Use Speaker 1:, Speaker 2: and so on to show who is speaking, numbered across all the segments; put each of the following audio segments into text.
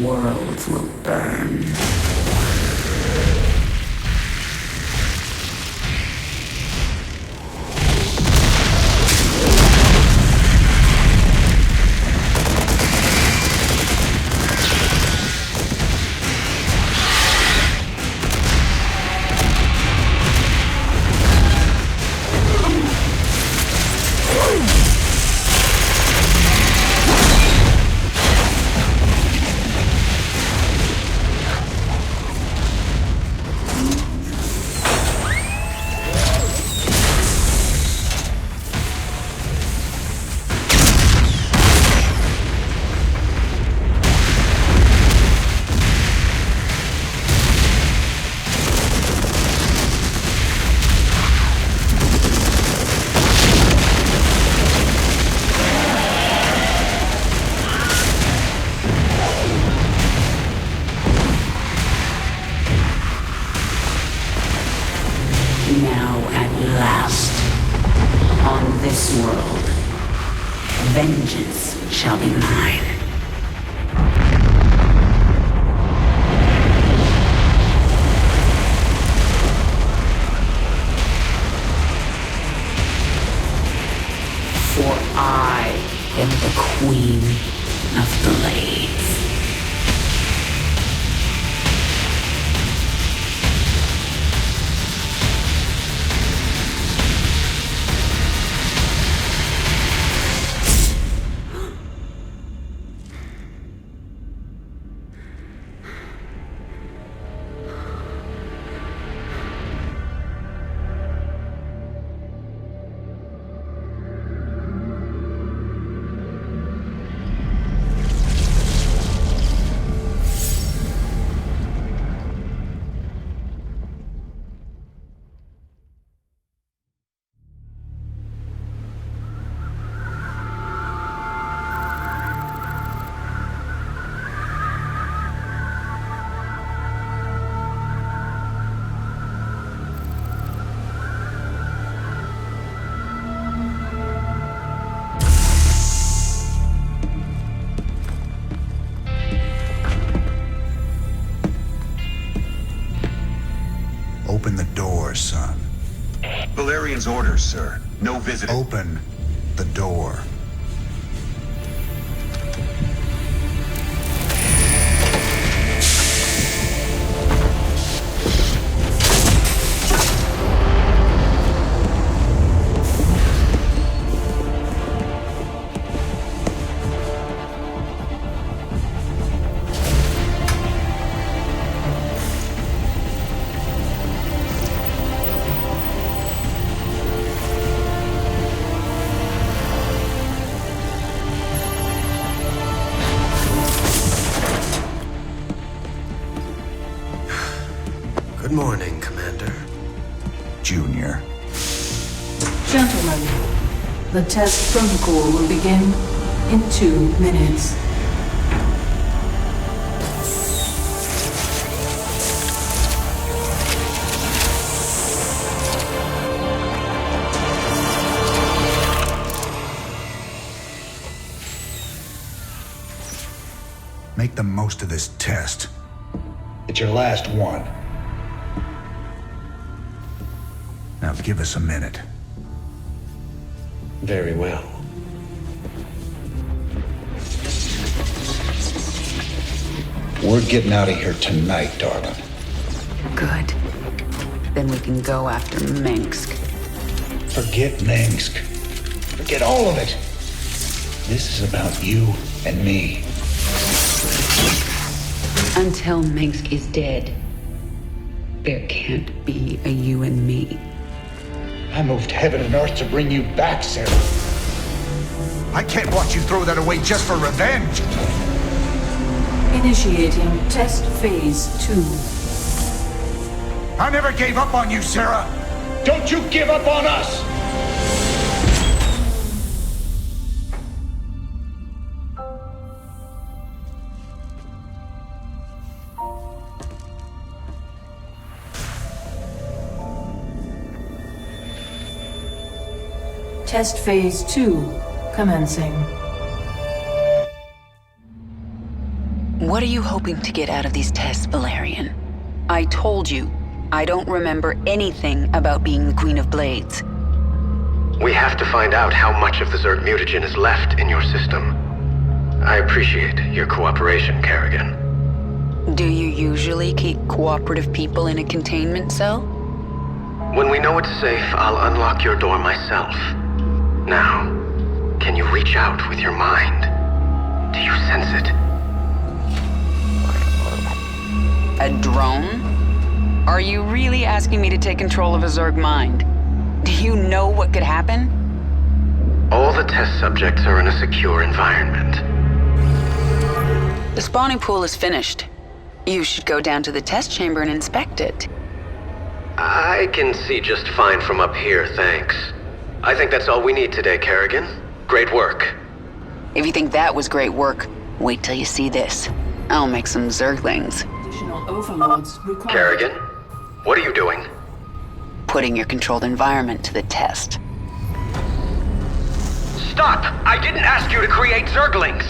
Speaker 1: world will burn. Now at last, on this world, vengeance shall be mine. For I am the Queen of Blades.
Speaker 2: Open the door, son.
Speaker 3: Valerian's orders, sir. No visitor.
Speaker 2: Open the door.
Speaker 4: Good morning, Commander.
Speaker 2: Junior.
Speaker 5: Gentlemen, the test protocol will begin in 2 minutes.
Speaker 2: Make the most of this test. It's your last one. Now give us a minute.
Speaker 4: Very well.
Speaker 2: We're getting out of here tonight, darling.
Speaker 1: Good. Then we can go after Minsk.
Speaker 2: Forget Minsk. Forget all of it. This is about you and me.
Speaker 1: Until Minsk is dead, there can't be a you and me.
Speaker 2: I moved heaven and earth to bring you back, Sarah. I can't watch you throw that away just for revenge.
Speaker 5: Initiating test phase 2.
Speaker 2: I never gave up on you, Sarah. Don't you give up on us.
Speaker 5: Test phase 2 commencing.
Speaker 1: What are you hoping to get out of these tests, Valerian? I told you, I don't remember anything about being the Queen of Blades.
Speaker 4: We have to find out how much of the Zerg mutagen is left in your system. I appreciate your cooperation, Kerrigan.
Speaker 1: Do you usually keep cooperative people in a containment cell?
Speaker 4: When we know it's safe, I'll unlock your door myself. Now, can you reach out with your mind? Do you sense it?
Speaker 1: A drone? Are you really asking me to take control of a Zerg mind? Do you know what could happen?
Speaker 4: All the test subjects are in a secure environment.
Speaker 1: The spawning pool is finished. You should go down to the test chamber and inspect it.
Speaker 4: I can see just fine from up here, thanks. I think that's all we need today, Kerrigan. Great work.
Speaker 1: If you think that was great work, wait till you see this. I'll make some Zerglings.
Speaker 5: Additional overlords required.
Speaker 4: Kerrigan, what are you doing?
Speaker 1: Putting your controlled environment to the test.
Speaker 4: Stop! I didn't ask you to create Zerglings!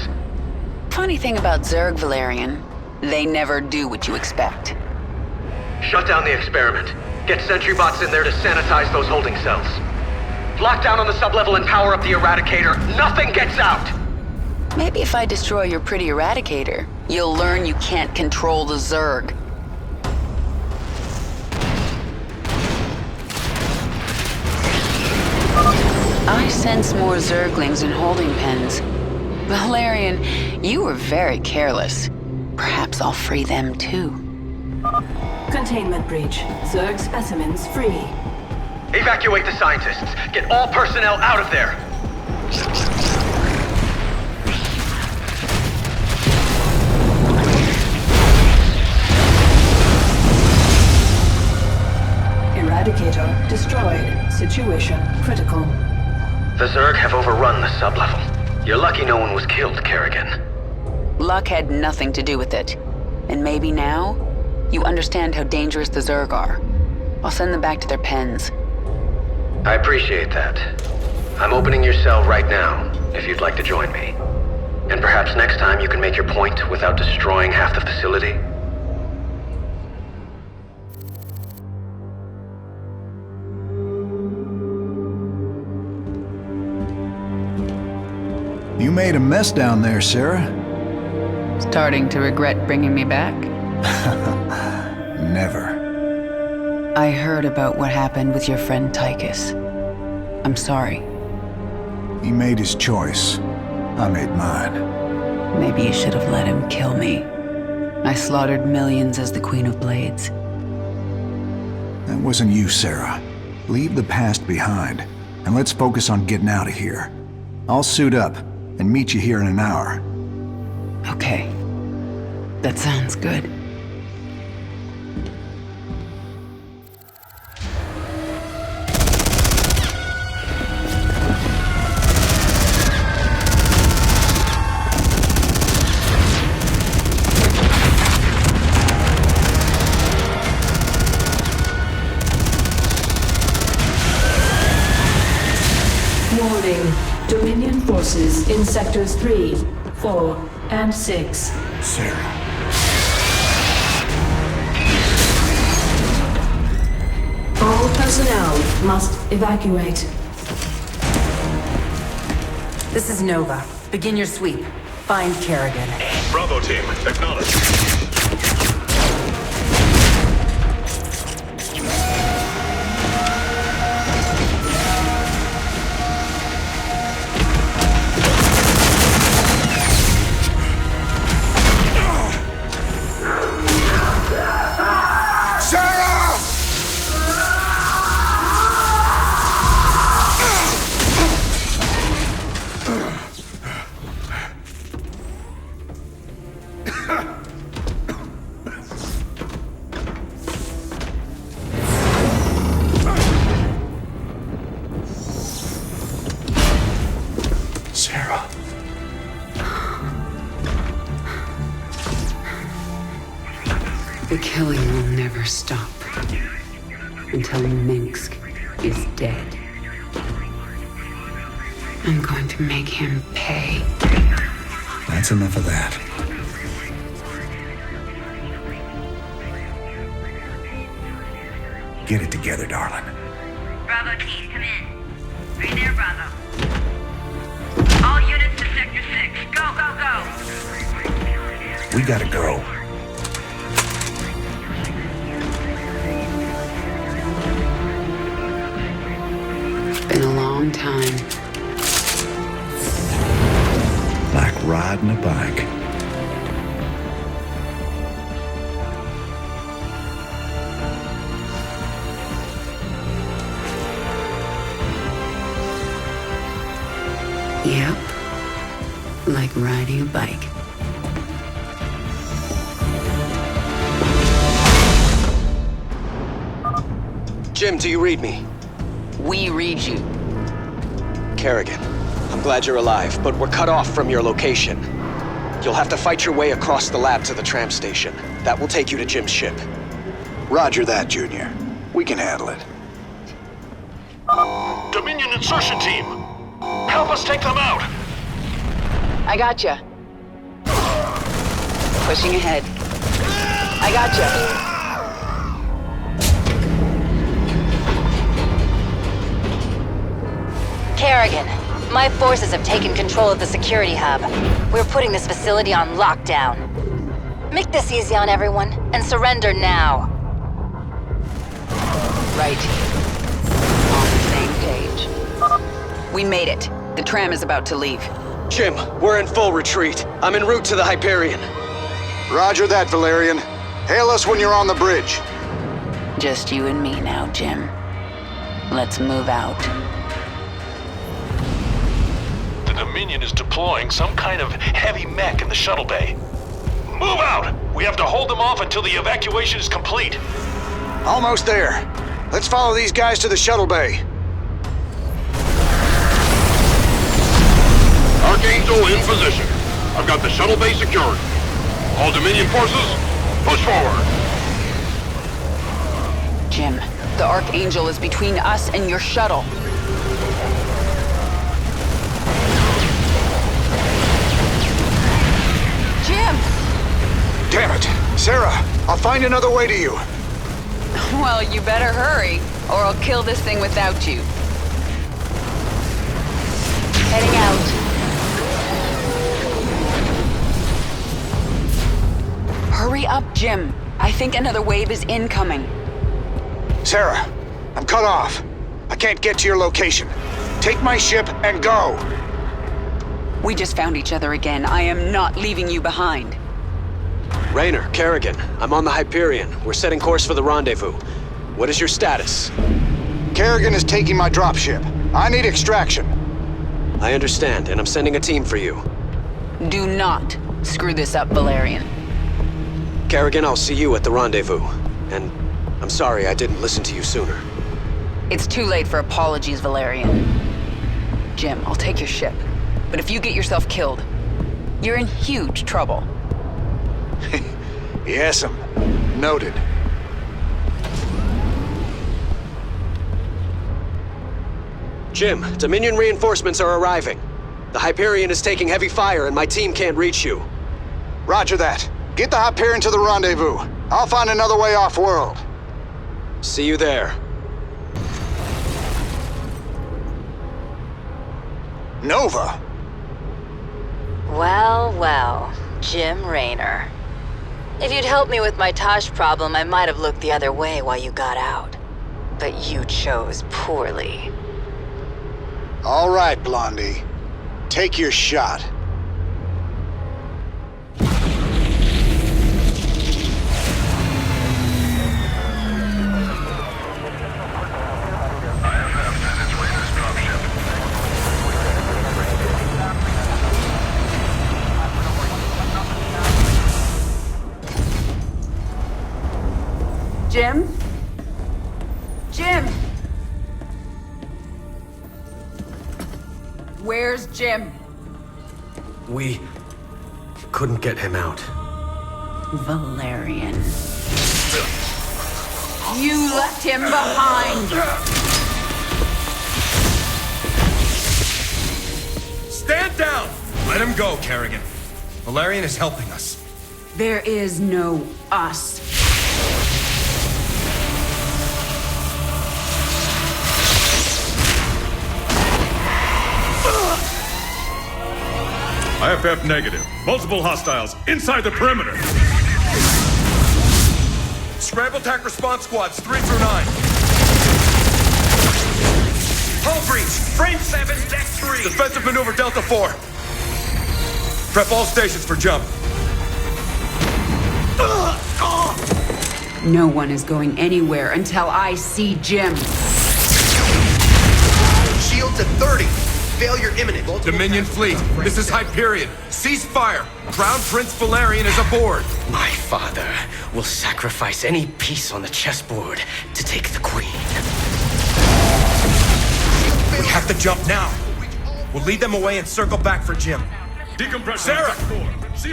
Speaker 1: Funny thing about Zerg, Valerian, they never do what you expect.
Speaker 4: Shut down the experiment. Get sentry bots in there to sanitize those holding cells. Lock down on the sublevel and power up the Eradicator. Nothing gets out!
Speaker 1: Maybe if I destroy your pretty Eradicator, you'll learn you can't control the Zerg. I sense more Zerglings in holding pens. Valerian, you were very careless. Perhaps I'll free them too.
Speaker 5: Containment breach. Zerg specimens free.
Speaker 4: Evacuate the scientists. Get all personnel out of there.
Speaker 5: Eradicator destroyed. Situation critical.
Speaker 4: The Zerg have overrun the sublevel. You're lucky no one was killed, Kerrigan.
Speaker 1: Luck had nothing to do with it. And maybe now, you understand how dangerous the Zerg are. I'll send them back to their pens.
Speaker 4: I appreciate that. I'm opening your cell right now, if you'd like to join me. And perhaps next time you can make your point without destroying half the facility.
Speaker 6: You made a mess down there, Sarah.
Speaker 1: Starting to regret bringing me back?
Speaker 6: Never.
Speaker 1: I heard about what happened with your friend Tychus. I'm sorry.
Speaker 6: He made his choice. I made mine.
Speaker 1: Maybe you should have let him kill me. I slaughtered millions as the Queen of Blades.
Speaker 6: That wasn't you, Sarah. Leave the past behind, and let's focus on getting out of here. I'll suit up and meet you here in an hour.
Speaker 1: Okay. That sounds good.
Speaker 5: Warning. Dominion forces in sectors 3, 4, and 6.
Speaker 6: Sarah.
Speaker 5: All personnel must evacuate.
Speaker 7: This is Nova. Begin your sweep. Find Kerrigan.
Speaker 8: Bravo team, acknowledge.
Speaker 6: Sarah.
Speaker 1: The killing will never stop until Minsk is dead. I'm going to make him pay.
Speaker 6: That's enough of that. Get it together, darling.
Speaker 9: Bravo team, come in. Right there, Bravo. All units to Sector 6. Go, go, go!
Speaker 6: We gotta go.
Speaker 1: Been a long time.
Speaker 6: Like riding a bike.
Speaker 1: Yep. Like riding a bike.
Speaker 4: Jim, do you read me?
Speaker 1: We read you.
Speaker 4: Kerrigan, I'm glad you're alive, but we're cut off from your location. You'll have to fight your way across the lab to the tram station. That will take you to Jim's ship.
Speaker 6: Roger that, Junior. We can handle it.
Speaker 8: Dominion insertion team! Help us take them out!
Speaker 1: I gotcha. Pushing ahead. I gotcha.
Speaker 10: Kerrigan, my forces have taken control of the security hub. We're putting this facility on lockdown. Make this easy on everyone, and surrender now.
Speaker 1: Right. On the same page. We made it. The tram is about to leave.
Speaker 4: Jim, we're in full retreat. I'm en route to the Hyperion.
Speaker 6: Roger that, Valerian. Hail us when you're on the bridge.
Speaker 1: Just you and me now, Jim. Let's move out.
Speaker 8: The Dominion is deploying some kind of heavy mech in the shuttle bay. Move out! We have to hold them off until the evacuation is complete.
Speaker 6: Almost there. Let's follow these guys to the shuttle bay.
Speaker 8: Archangel in position. I've got the shuttle bay secured. All Dominion forces, push forward.
Speaker 1: Jim, the Archangel is between us and your shuttle. Jim!
Speaker 6: Damn it. Sarah, I'll find another way to you.
Speaker 1: Well, you better hurry, or I'll kill this thing without you. Heading out. Hurry up, Jim. I think another wave is incoming.
Speaker 6: Sarah, I'm cut off. I can't get to your location. Take my ship and go.
Speaker 1: We just found each other again. I am not leaving you behind.
Speaker 4: Raynor, Kerrigan, I'm on the Hyperion. We're setting course for the rendezvous. What is your status?
Speaker 6: Kerrigan is taking my dropship. I need extraction.
Speaker 4: I understand, and I'm sending a team for you.
Speaker 1: Do not screw this up, Valerian.
Speaker 4: Kerrigan, I'll see you at the rendezvous. And I'm sorry I didn't listen to you sooner.
Speaker 1: It's too late for apologies, Valerian. Jim, I'll take your ship. But if you get yourself killed, you're in huge trouble.
Speaker 6: Yes'm. Noted.
Speaker 4: Jim, Dominion reinforcements are arriving. The Hyperion is taking heavy fire and my team can't reach you.
Speaker 6: Roger that. Get the Hyperion to the rendezvous. I'll find another way off-world.
Speaker 4: See you there.
Speaker 6: Nova.
Speaker 10: Well, well, Jim Raynor. If you'd helped me with my Tosh problem, I might have looked the other way while you got out. But you chose poorly.
Speaker 6: All right, Blondie. Take your shot.
Speaker 1: Jim? Jim! Where's Jim?
Speaker 4: We couldn't get him out.
Speaker 1: Valerian. You left him behind!
Speaker 11: Stand down! Let him go, Kerrigan. Valerian is helping us.
Speaker 1: There is no us.
Speaker 11: IFF negative. Multiple hostiles inside the perimeter. Scramble attack response squads 3 through 9. Hull breach. Frame 7, deck 3. Defensive maneuver Delta 4. Prep all stations for jump.
Speaker 1: No one is going anywhere until I see Jim.
Speaker 12: Shields at 30. Failure imminent.
Speaker 11: Dominion fleet, this is Hyperion. Cease fire. Crown Prince Valerian is aboard.
Speaker 12: My father will sacrifice any piece on the chessboard to take the queen.
Speaker 11: We have to jump now. We'll lead them away and circle back for Jim. Decompress. Sarah!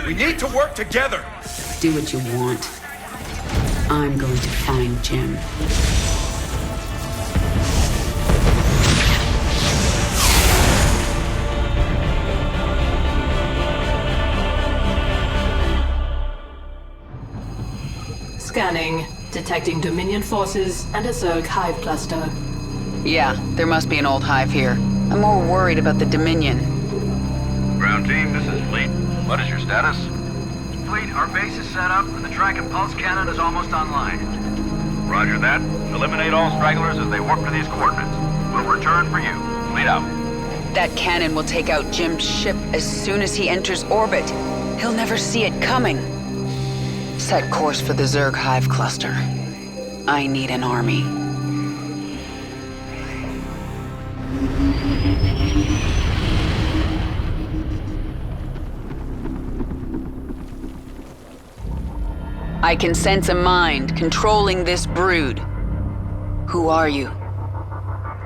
Speaker 11: We need to work together.
Speaker 1: Do what you want. I'm going to find Jim.
Speaker 5: Scanning. Detecting Dominion forces and a Zerg hive cluster.
Speaker 1: Yeah, there must be an old hive here. I'm more worried about the Dominion.
Speaker 13: Ground team, this is Fleet. What is your status? Fleet, our base is set up and the track and pulse cannon is almost online. Roger that. Eliminate all stragglers as they warp to these coordinates. We'll return for you. Fleet out.
Speaker 1: That cannon will take out Jim's ship as soon as he enters orbit. He'll never see it coming. Set course for the Zerg hive cluster. I need an army. I can sense a mind controlling this brood. Who are you?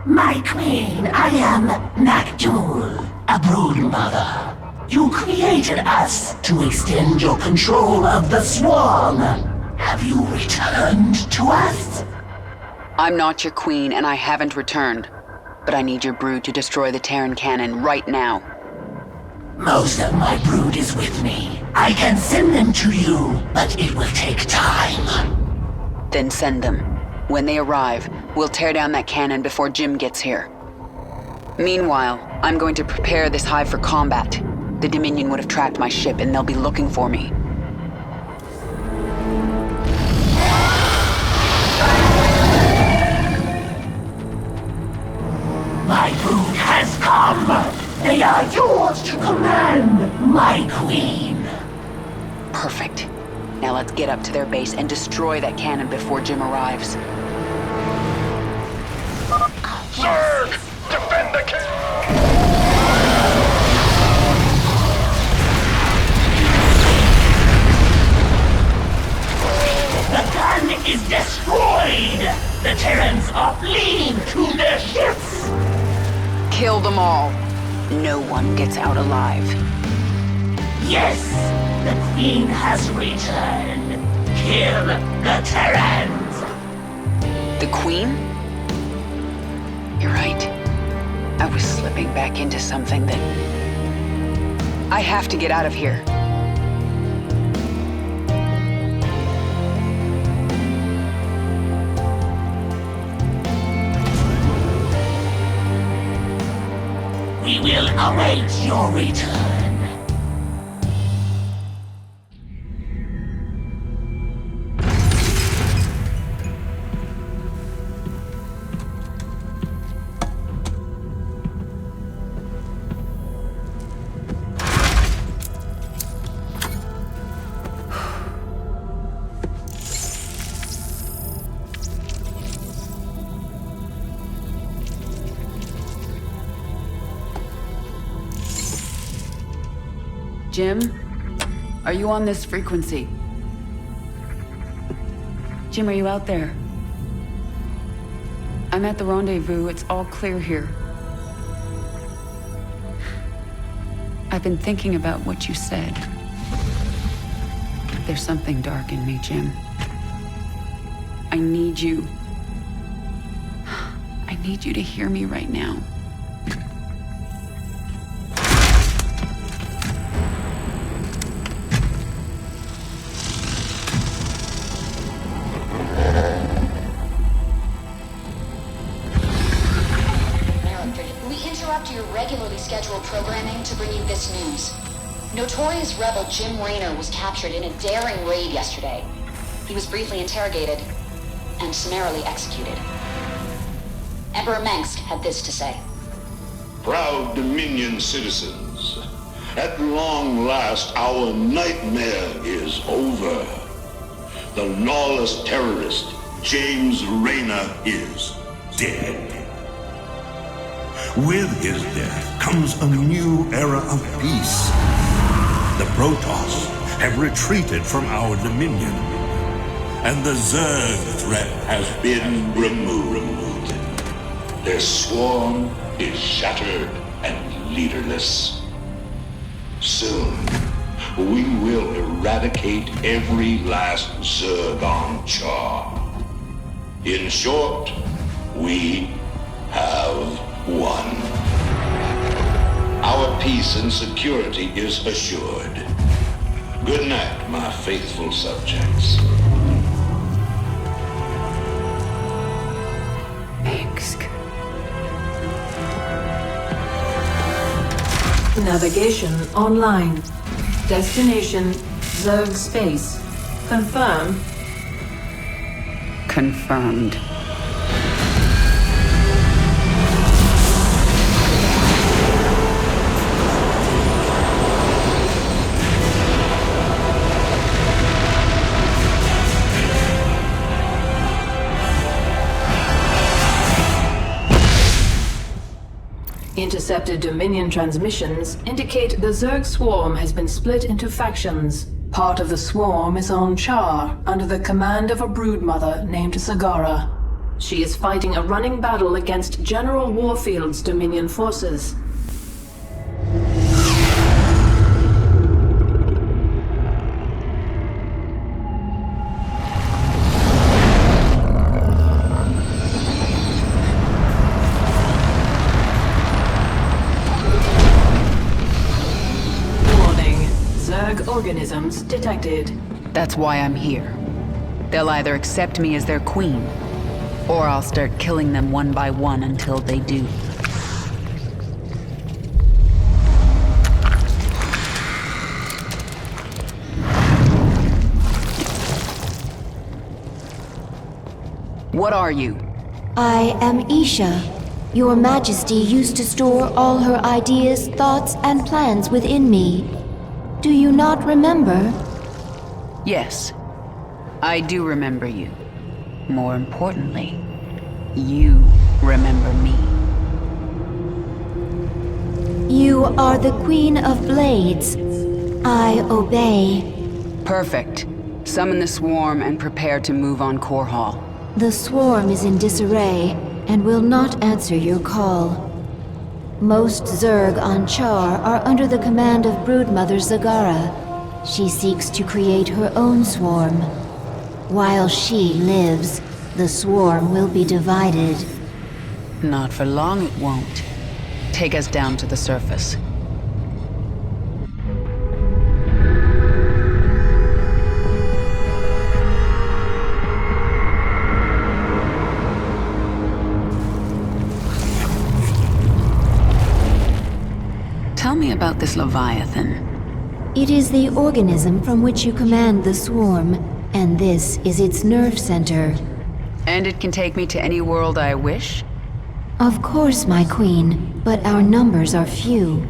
Speaker 14: My queen, I am Nakjul, a brood mother. You created us to extend your control of the swarm. Have you returned to us?
Speaker 1: I'm not your queen, and I haven't returned. But I need your brood to destroy the Terran cannon right now.
Speaker 14: Most of my brood is with me. I can send them to you, but it will take time.
Speaker 1: Then send them. When they arrive, we'll tear down that cannon before Jim gets here. Meanwhile, I'm going to prepare this hive for combat. The Dominion would have tracked my ship, and they'll be looking for me.
Speaker 14: My brood has come! They are yours to command, my queen!
Speaker 1: Perfect. Now let's get up to their base and destroy that cannon before Jim arrives.
Speaker 8: Zerg! Defend the cannon!
Speaker 14: The gun is destroyed! The Terrans are fleeing to their ships!
Speaker 1: Kill them all. No one gets out alive.
Speaker 14: Yes, the queen has returned. Kill the Terrans!
Speaker 1: The Queen? You're right. I was slipping back into something that... I have to get out of here.
Speaker 14: We will await your return.
Speaker 1: Jim? Are you on this frequency? Jim, are you out there? I'm at the rendezvous. It's all clear here. I've been thinking about what you said. There's something dark in me, Jim. I need you. I need you to hear me right now.
Speaker 15: Your regularly scheduled programming to bring you this news. Notorious rebel Jim Raynor was captured in a daring raid yesterday. He was briefly interrogated and summarily executed. Emperor Mengsk had this to say.
Speaker 16: Proud Dominion citizens, at long last our nightmare is over. The lawless terrorist James Raynor is dead.
Speaker 17: With his death comes a new era of peace. The Protoss have retreated from our dominion, and the Zerg threat has
Speaker 16: been removed. Their swarm is shattered and leaderless. Soon, we will eradicate every last Zerg on Char. In short, we have won. Our peace and security is assured. Good night, my faithful subjects.
Speaker 5: Navigation online. Destination Zerg space. Confirm.
Speaker 1: Confirmed.
Speaker 5: Intercepted Dominion transmissions indicate the Zerg swarm has been split into factions. Part of the swarm is on Char, under the command of a broodmother named Zagara. She is fighting a running battle against General Warfield's Dominion forces. Organisms detected.
Speaker 1: That's why I'm here. They'll either accept me as their queen, or I'll start killing them one by one until they do. What are you?
Speaker 18: I am Isha. Your Majesty used to store all her ideas, thoughts, and plans within me. Do you not remember?
Speaker 1: Yes, I do remember you. More importantly, you remember me.
Speaker 18: You are the Queen of Blades. I obey.
Speaker 1: Perfect. Summon the swarm and prepare to move on Core Hall.
Speaker 18: The swarm is in disarray and will not answer your call. Most Zerg on Char are under the command of Broodmother Zagara. She seeks to create her own swarm. While she lives, the swarm will be divided.
Speaker 1: Not for long it won't. Take us down to the surface. Tell me about this Leviathan.
Speaker 18: It is the organism from which you command the swarm, and this is its nerve center.
Speaker 1: And it can take me to any world I wish?
Speaker 18: Of course, my queen, but our numbers are few.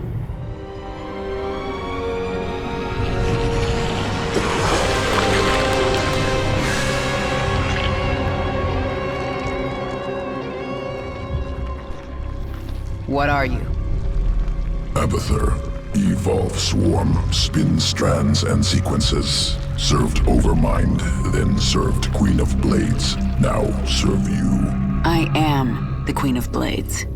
Speaker 1: What are you?
Speaker 19: Abathur. Evolve swarm, spin strands and sequences. Served Overmind, then served Queen of Blades. Now serve you.
Speaker 1: I am the Queen of Blades.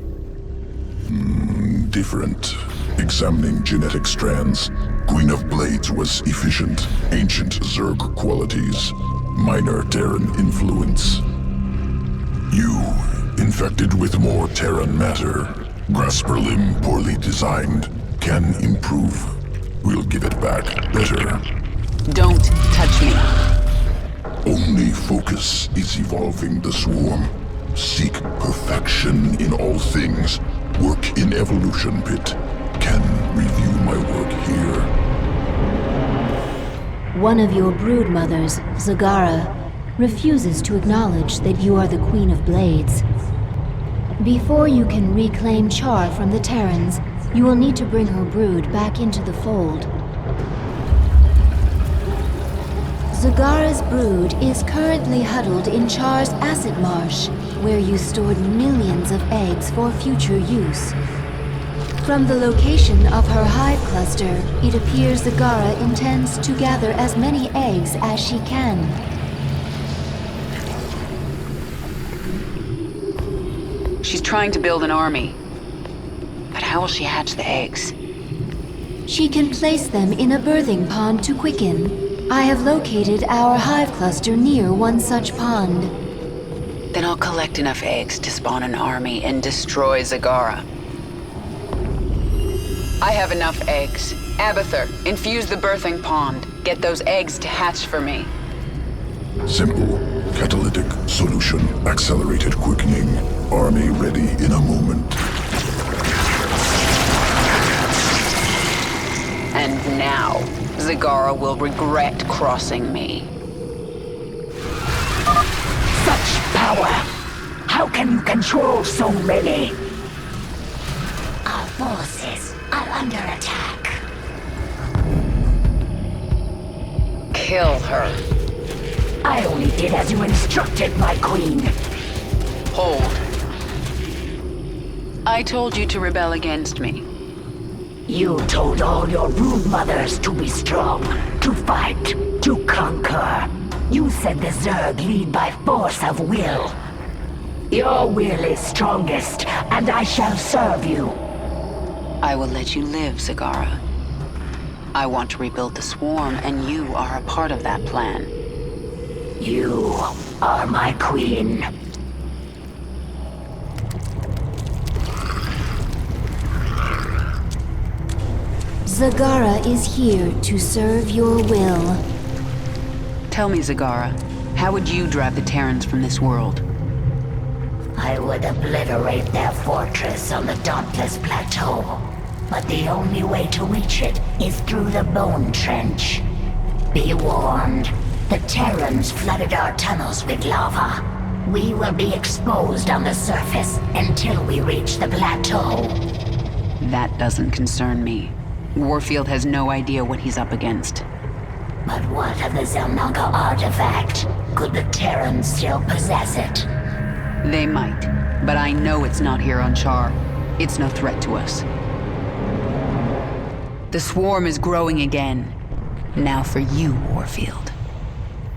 Speaker 19: Different. Examining genetic strands, Queen of Blades was efficient, ancient Zerg qualities, minor Terran influence. You, infected with more Terran matter, Grasper limb poorly designed, can improve. We'll give it back better.
Speaker 1: Don't touch me.
Speaker 19: Only focus is evolving the swarm. Seek perfection in all things. Work in Evolution Pit. Can review my work here.
Speaker 18: One of your brood mothers, Zagara, refuses to acknowledge that you are the Queen of Blades. Before you can reclaim Char from the Terrans, you will need to bring her brood back into the fold. Zagara's brood is currently huddled in Char's acid marsh, where you stored millions of eggs for future use. From the location of her hive cluster, it appears Zagara intends to gather as many eggs as she can.
Speaker 1: She's trying to build an army. But how will she hatch the eggs?
Speaker 18: She can place them in a birthing pond to quicken. I have located our hive cluster near one such pond.
Speaker 1: Then I'll collect enough eggs to spawn an army and destroy Zagara. I have enough eggs. Abathur, infuse the birthing pond. Get those eggs to hatch for me.
Speaker 19: Simple. Catalytic solution. Accelerated quickening. Army ready in a moment.
Speaker 1: And now, Zagara will regret crossing me.
Speaker 14: Such power! How can you control so many? Our forces are under attack.
Speaker 1: Kill her.
Speaker 14: I only did as you instructed, my queen.
Speaker 1: Hold. I told you to rebel against me.
Speaker 14: You told all your brood mothers to be strong, to fight, to conquer. You said the Zerg lead by force of will. Your will is strongest, and I shall serve you.
Speaker 1: I will let you live, Zagara. I want to rebuild the swarm, and you are a part of that plan.
Speaker 14: You are my queen.
Speaker 18: Zagara is here to serve your will.
Speaker 1: Tell me, Zagara, how would you drive the Terrans from this world?
Speaker 14: I would obliterate their fortress on the Dauntless Plateau. But the only way to reach it is through the Bone Trench. Be warned, the Terrans flooded our tunnels with lava. We will be exposed on the surface until we reach the plateau.
Speaker 1: That doesn't concern me. Warfield has no idea what he's up against.
Speaker 14: But what of the Zelnaga artifact? Could the Terrans still possess it?
Speaker 1: They might, but I know it's not here on Char. It's no threat to us. The swarm is growing again. Now for you, Warfield.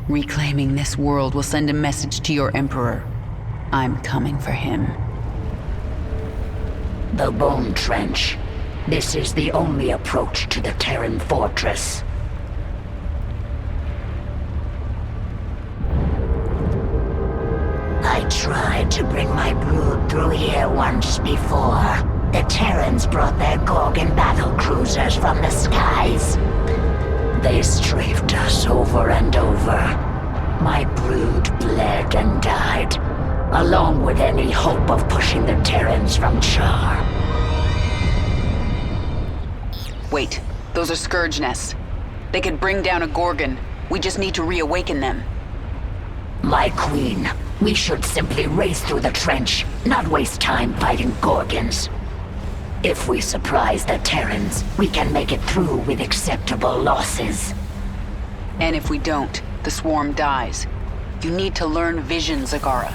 Speaker 1: Reclaiming this world will send a message to your Emperor. I'm coming for him.
Speaker 14: The Bone Trench. This is the only approach to the Terran fortress. I tried to bring my brood through here once before. The Terrans brought their Gorgon battlecruisers from the skies. They strafed us over and over. My brood bled and died, along with any hope of pushing the Terrans from Char.
Speaker 1: Wait, those are Scourge nests. They could bring down a Gorgon. We just need to reawaken them.
Speaker 14: My queen, we should simply race through the trench, not waste time fighting Gorgons. If we surprise the Terrans, we can make it through with acceptable losses.
Speaker 1: And if we don't, the swarm dies. You need to learn vision, Zagara.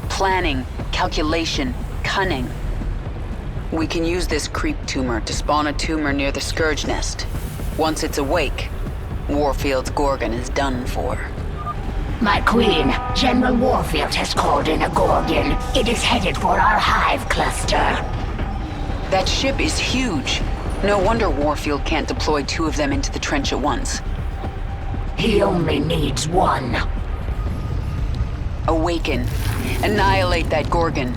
Speaker 1: Planning, calculation, cunning. We can use this creep tumor to spawn a tumor near the Scourge nest. Once it's awake, Warfield's Gorgon is done for.
Speaker 14: My queen, General Warfield has called in a Gorgon. It is headed for our hive cluster.
Speaker 1: That ship is huge. No wonder Warfield can't deploy 2 of them into the trench at once.
Speaker 14: He only needs 1.
Speaker 1: Awaken. Annihilate that Gorgon.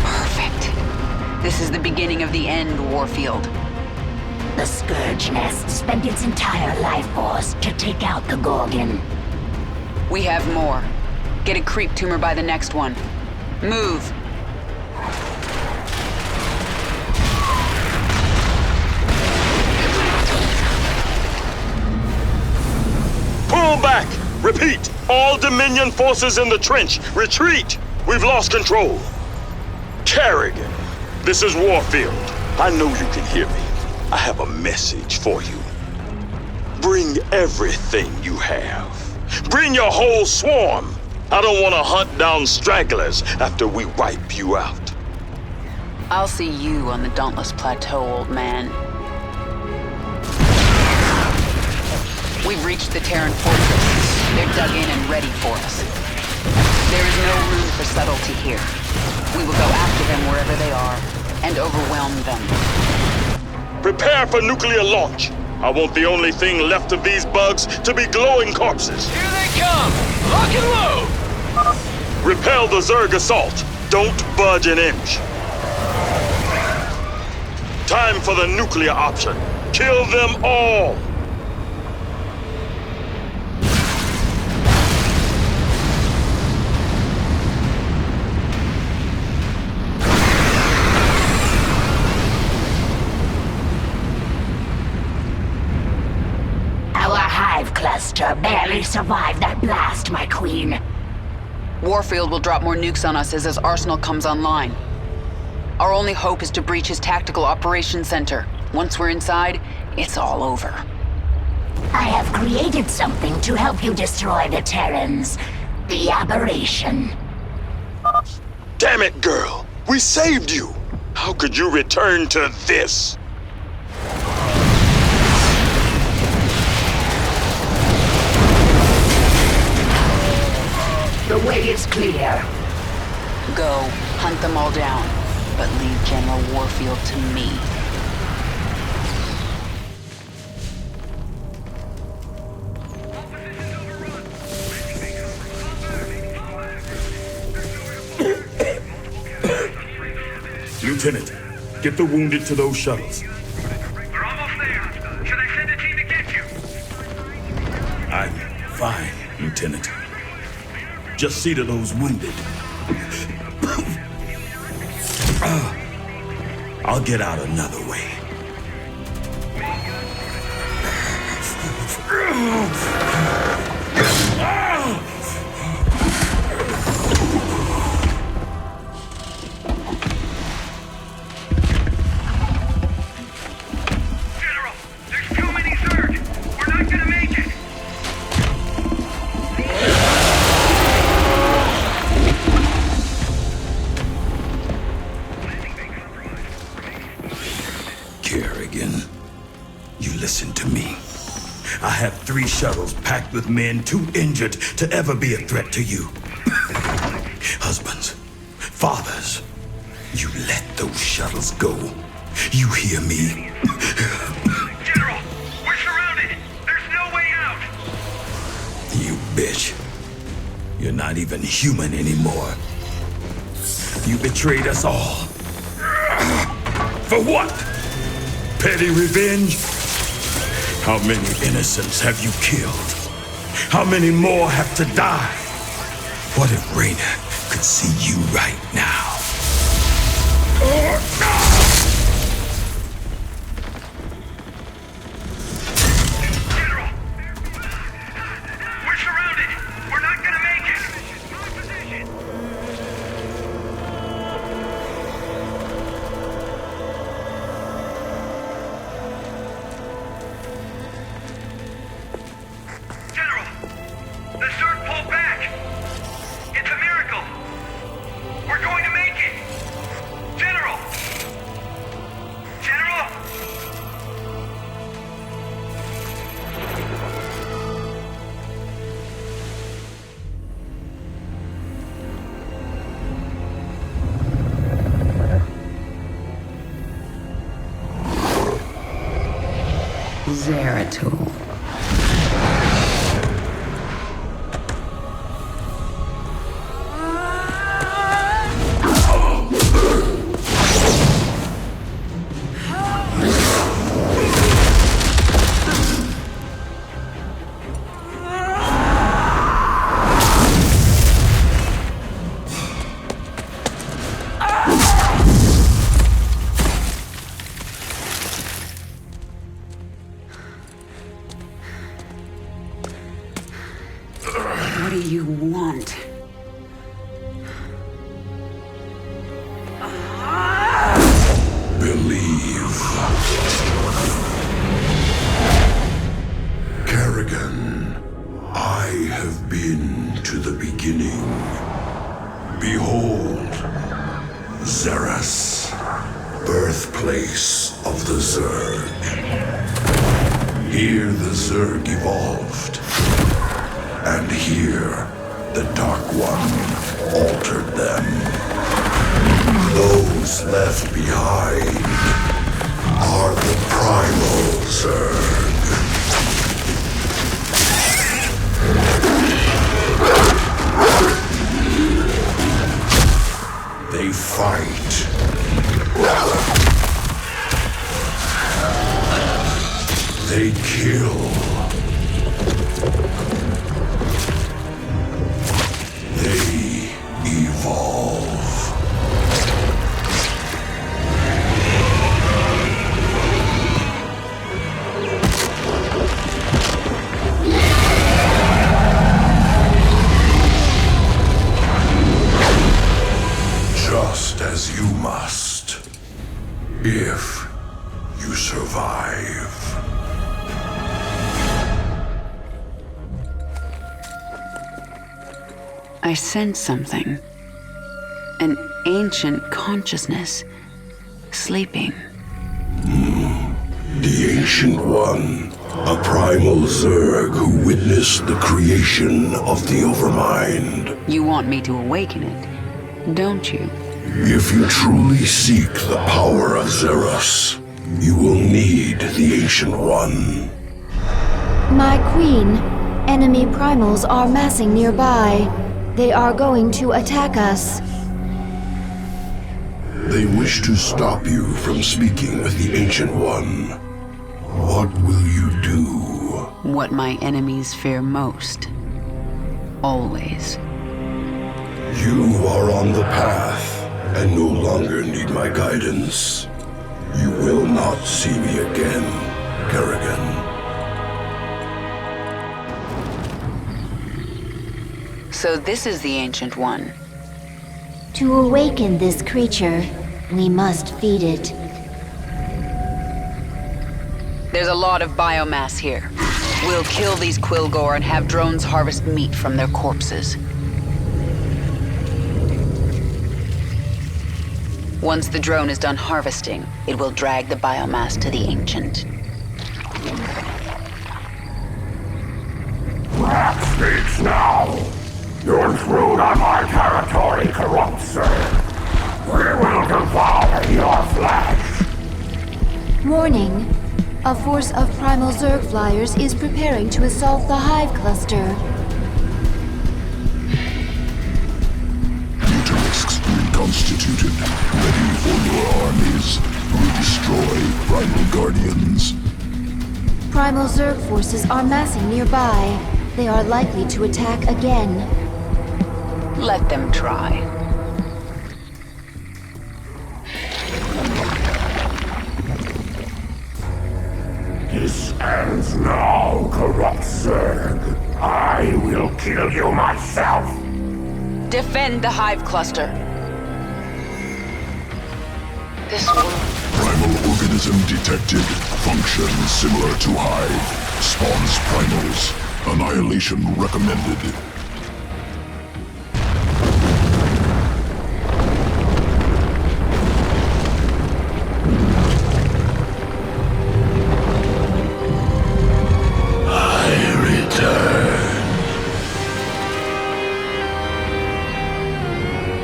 Speaker 1: Perfect. This is the beginning of the end, Warfield.
Speaker 14: The Scourge Nest spent its entire life force to take out the Gorgon.
Speaker 1: We have more. Get a creep tumor by the next one. Move!
Speaker 20: Pull back! Repeat! All Dominion forces in the trench, retreat! We've lost control. Kerrigan, this is Warfield. I know you can hear me. I have a message for you. Bring everything you have. Bring your whole swarm. I don't want to hunt down stragglers after we wipe you out.
Speaker 1: I'll see you on the Dauntless Plateau, old man. We've reached the Terran fortress. They're dug in and ready for us. There is no room for subtlety here. We will go after them wherever they are, and overwhelm them.
Speaker 20: Prepare for nuclear launch. I want the only thing left of these bugs to be glowing corpses.
Speaker 8: Here they come! Lock and load!
Speaker 20: Repel the Zerg assault. Don't budge an inch. Time for the nuclear option. Kill them all!
Speaker 14: Cluster barely survived that blast, my queen.
Speaker 1: Warfield will drop more nukes on us as his arsenal comes online. Our only hope is to breach his tactical operations center. Once we're inside, it's all over.
Speaker 14: I have created something to help you destroy the Terrans. The aberration.
Speaker 20: Damn it, girl! We saved you! How could you return to this?
Speaker 14: The way is clear.
Speaker 1: Go, hunt them all down, but leave General Warfield to me.
Speaker 17: Lieutenant, get the wounded to those shuttles.
Speaker 13: We're almost there. Should I send a team to get you?
Speaker 17: I'm fine, Lieutenant. Just see to those wounded. I'll get out another way.
Speaker 13: General, there's too many Zerg. We're not gonna make it.
Speaker 17: Kerrigan, you listen to me. I have 3 shuttles packed with men too injured to ever be a threat to you. Husbands, fathers, you let those shuttles go. You hear me?
Speaker 13: General, we're surrounded. There's no way out.
Speaker 17: You bitch. You're not even human anymore. You betrayed us all. For what? Petty revenge? How many innocents have you killed? How many more have to die? What if Raynor could see you right now?
Speaker 13: General, we're surrounded. We're not gonna make it. Position. General, the Zerg pulled back. It's a miracle. We're going to make it. General! General!
Speaker 21: Zeratul.
Speaker 17: Behold, Xeris, birthplace of the Zerg. Here the Zerg evolved, and here the Dark One altered them. Those left behind are the Primal Zerg. They fight. They kill. They evolve. Just as you must, if you survive.
Speaker 1: I sense something. An ancient consciousness. Sleeping.
Speaker 17: The Ancient One, a primal Zerg who witnessed the creation of the Overmind.
Speaker 1: You want me to awaken it, don't you?
Speaker 17: If you truly seek the power of Xeris, you will need the Ancient One.
Speaker 18: My queen, enemy primals are massing nearby. They are going to attack us.
Speaker 17: They wish to stop you from speaking with the Ancient One. What will you do?
Speaker 1: What my enemies fear most. Always.
Speaker 17: You are on the path, and no longer need my guidance. You will not see me again, Kerrigan.
Speaker 1: So this is the Ancient One.
Speaker 18: To awaken this creature, we must feed it.
Speaker 1: There's a lot of biomass here. We'll kill these Quilgore and have drones harvest meat from their corpses. Once the drone is done harvesting, it will drag the biomass to the Ancient.
Speaker 14: Rat speaks now! You intrude on my territory, corrupt sir! We will devour your flesh!
Speaker 18: Warning. A force of primal Zerg flyers is preparing to assault the Hive Cluster.
Speaker 19: Mutalisks reconstituted, ready for your armies. We destroy Primal Guardians.
Speaker 18: Primal Zerg forces are massing nearby. They are likely to attack again.
Speaker 1: Let them try.
Speaker 14: This ends now, corrupt Zerg. I will kill you myself.
Speaker 1: Defend the Hive Cluster. This world.
Speaker 19: Primal organism detected. Function similar to Hive. Spawns primals. Annihilation recommended.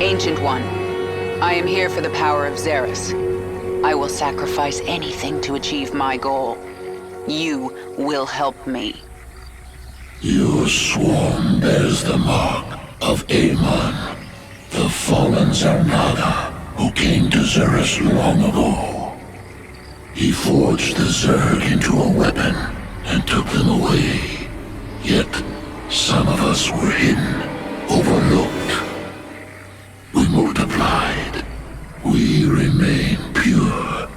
Speaker 1: Ancient One, I am here for the power of Xeris. I will sacrifice anything to achieve my goal. You will help me.
Speaker 14: Your swarm bears the mark of Amon, the fallen Zarnada, who came to Xeris long ago. He forged the Zerg into a weapon and took them away. Yet, some of us were hidden, overlooked. We multiplied. We remain pure.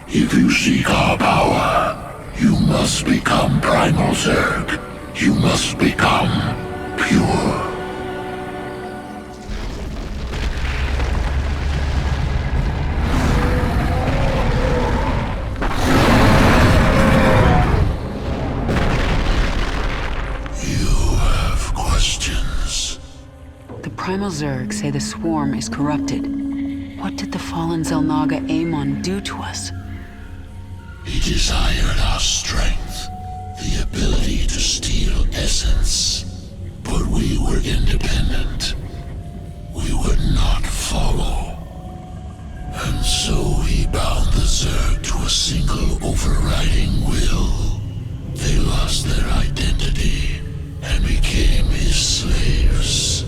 Speaker 14: If you seek our power, you must become Primal Zerg. You must become pure.
Speaker 1: Primal Zerg say the swarm is corrupted. What did the fallen Zelnaga Amon do to us?
Speaker 14: He desired our strength, the ability to steal essence. But we were independent. We would not follow. And so he bound the Zerg to a single overriding will. They lost their identity and became his slaves.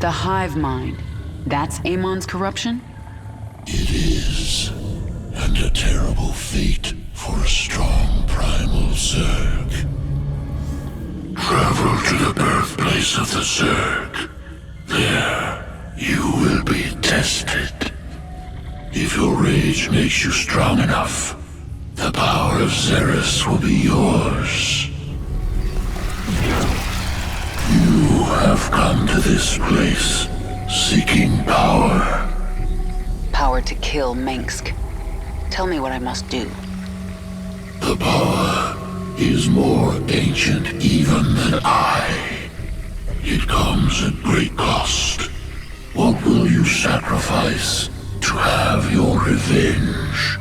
Speaker 1: The hive mind. That's Amon's corruption?
Speaker 14: It is. And a terrible fate for a strong primal Zerg. Travel to the birthplace of the Zerg. There, you will be tested. If your rage makes you strong enough, the power of Xeris will be yours. You have come to this place, seeking power.
Speaker 1: Power to kill Mengsk. Tell me what I must do.
Speaker 14: The power is more ancient even than I. It comes at great cost. What will you sacrifice to have your revenge?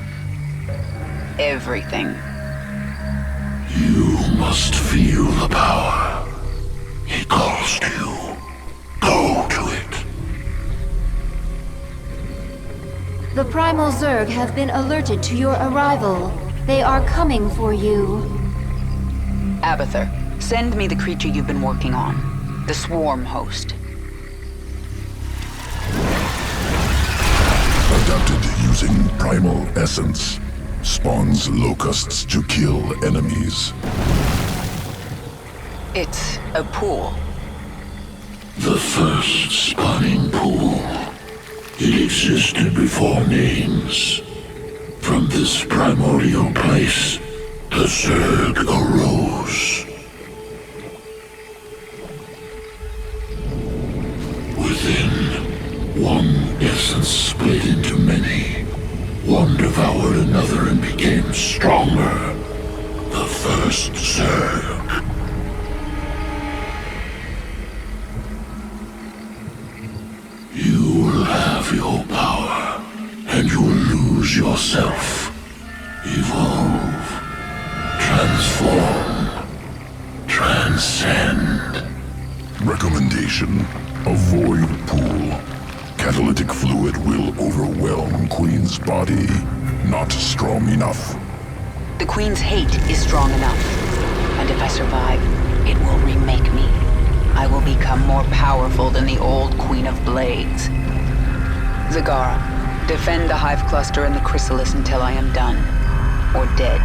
Speaker 1: Everything.
Speaker 14: You must feel the power. It calls to you. Go to it.
Speaker 18: The Primal Zerg have been alerted to your arrival. They are coming for you.
Speaker 1: Abathur, send me the creature you've been working on. The swarm host.
Speaker 19: Adapted using primal essence. Spawns locusts to kill enemies.
Speaker 1: It's a pool.
Speaker 14: The first spawning pool. It existed before names. From this primordial place, the Zerg arose. Within, one essence split into many. One devoured another and became stronger. The first Zerg. You will have your power, and you will lose yourself. Evolve. Transform. Transcend.
Speaker 19: Recommendation: avoid pool. Catalytic fluid will overwhelm Queen's body. Not strong enough.
Speaker 1: The Queen's hate is strong enough. And if I survive, it will remake me. I will become more powerful than the old Queen of Blades. Zagara, defend the hive cluster and the chrysalis until I am done. Or dead.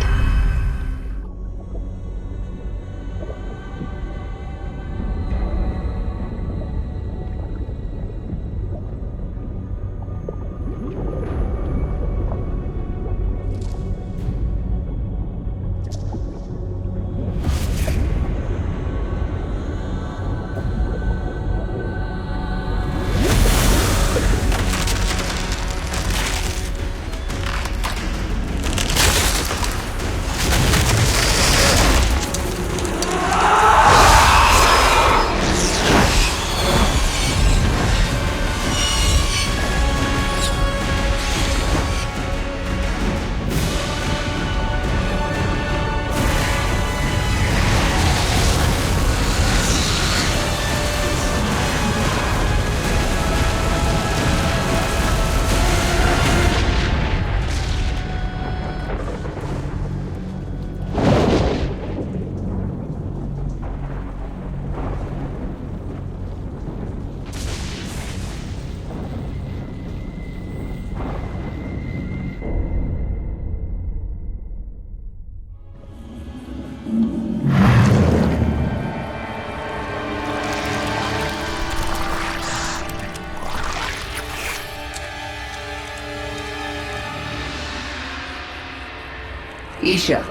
Speaker 1: Isha,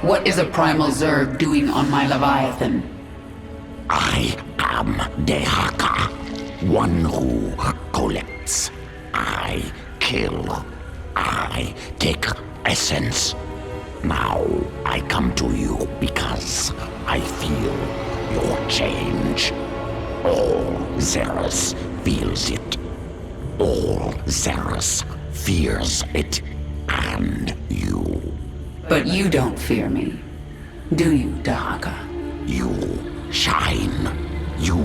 Speaker 1: what is a primal Zerg doing on my Leviathan?
Speaker 14: I am Dehaka, one who collects. I kill. I take essence. Now I come to you because I feel your change. All Xeris feels it. All Xeris fears it. And you.
Speaker 1: But you don't fear me, do you, Dahaka?
Speaker 14: You shine. You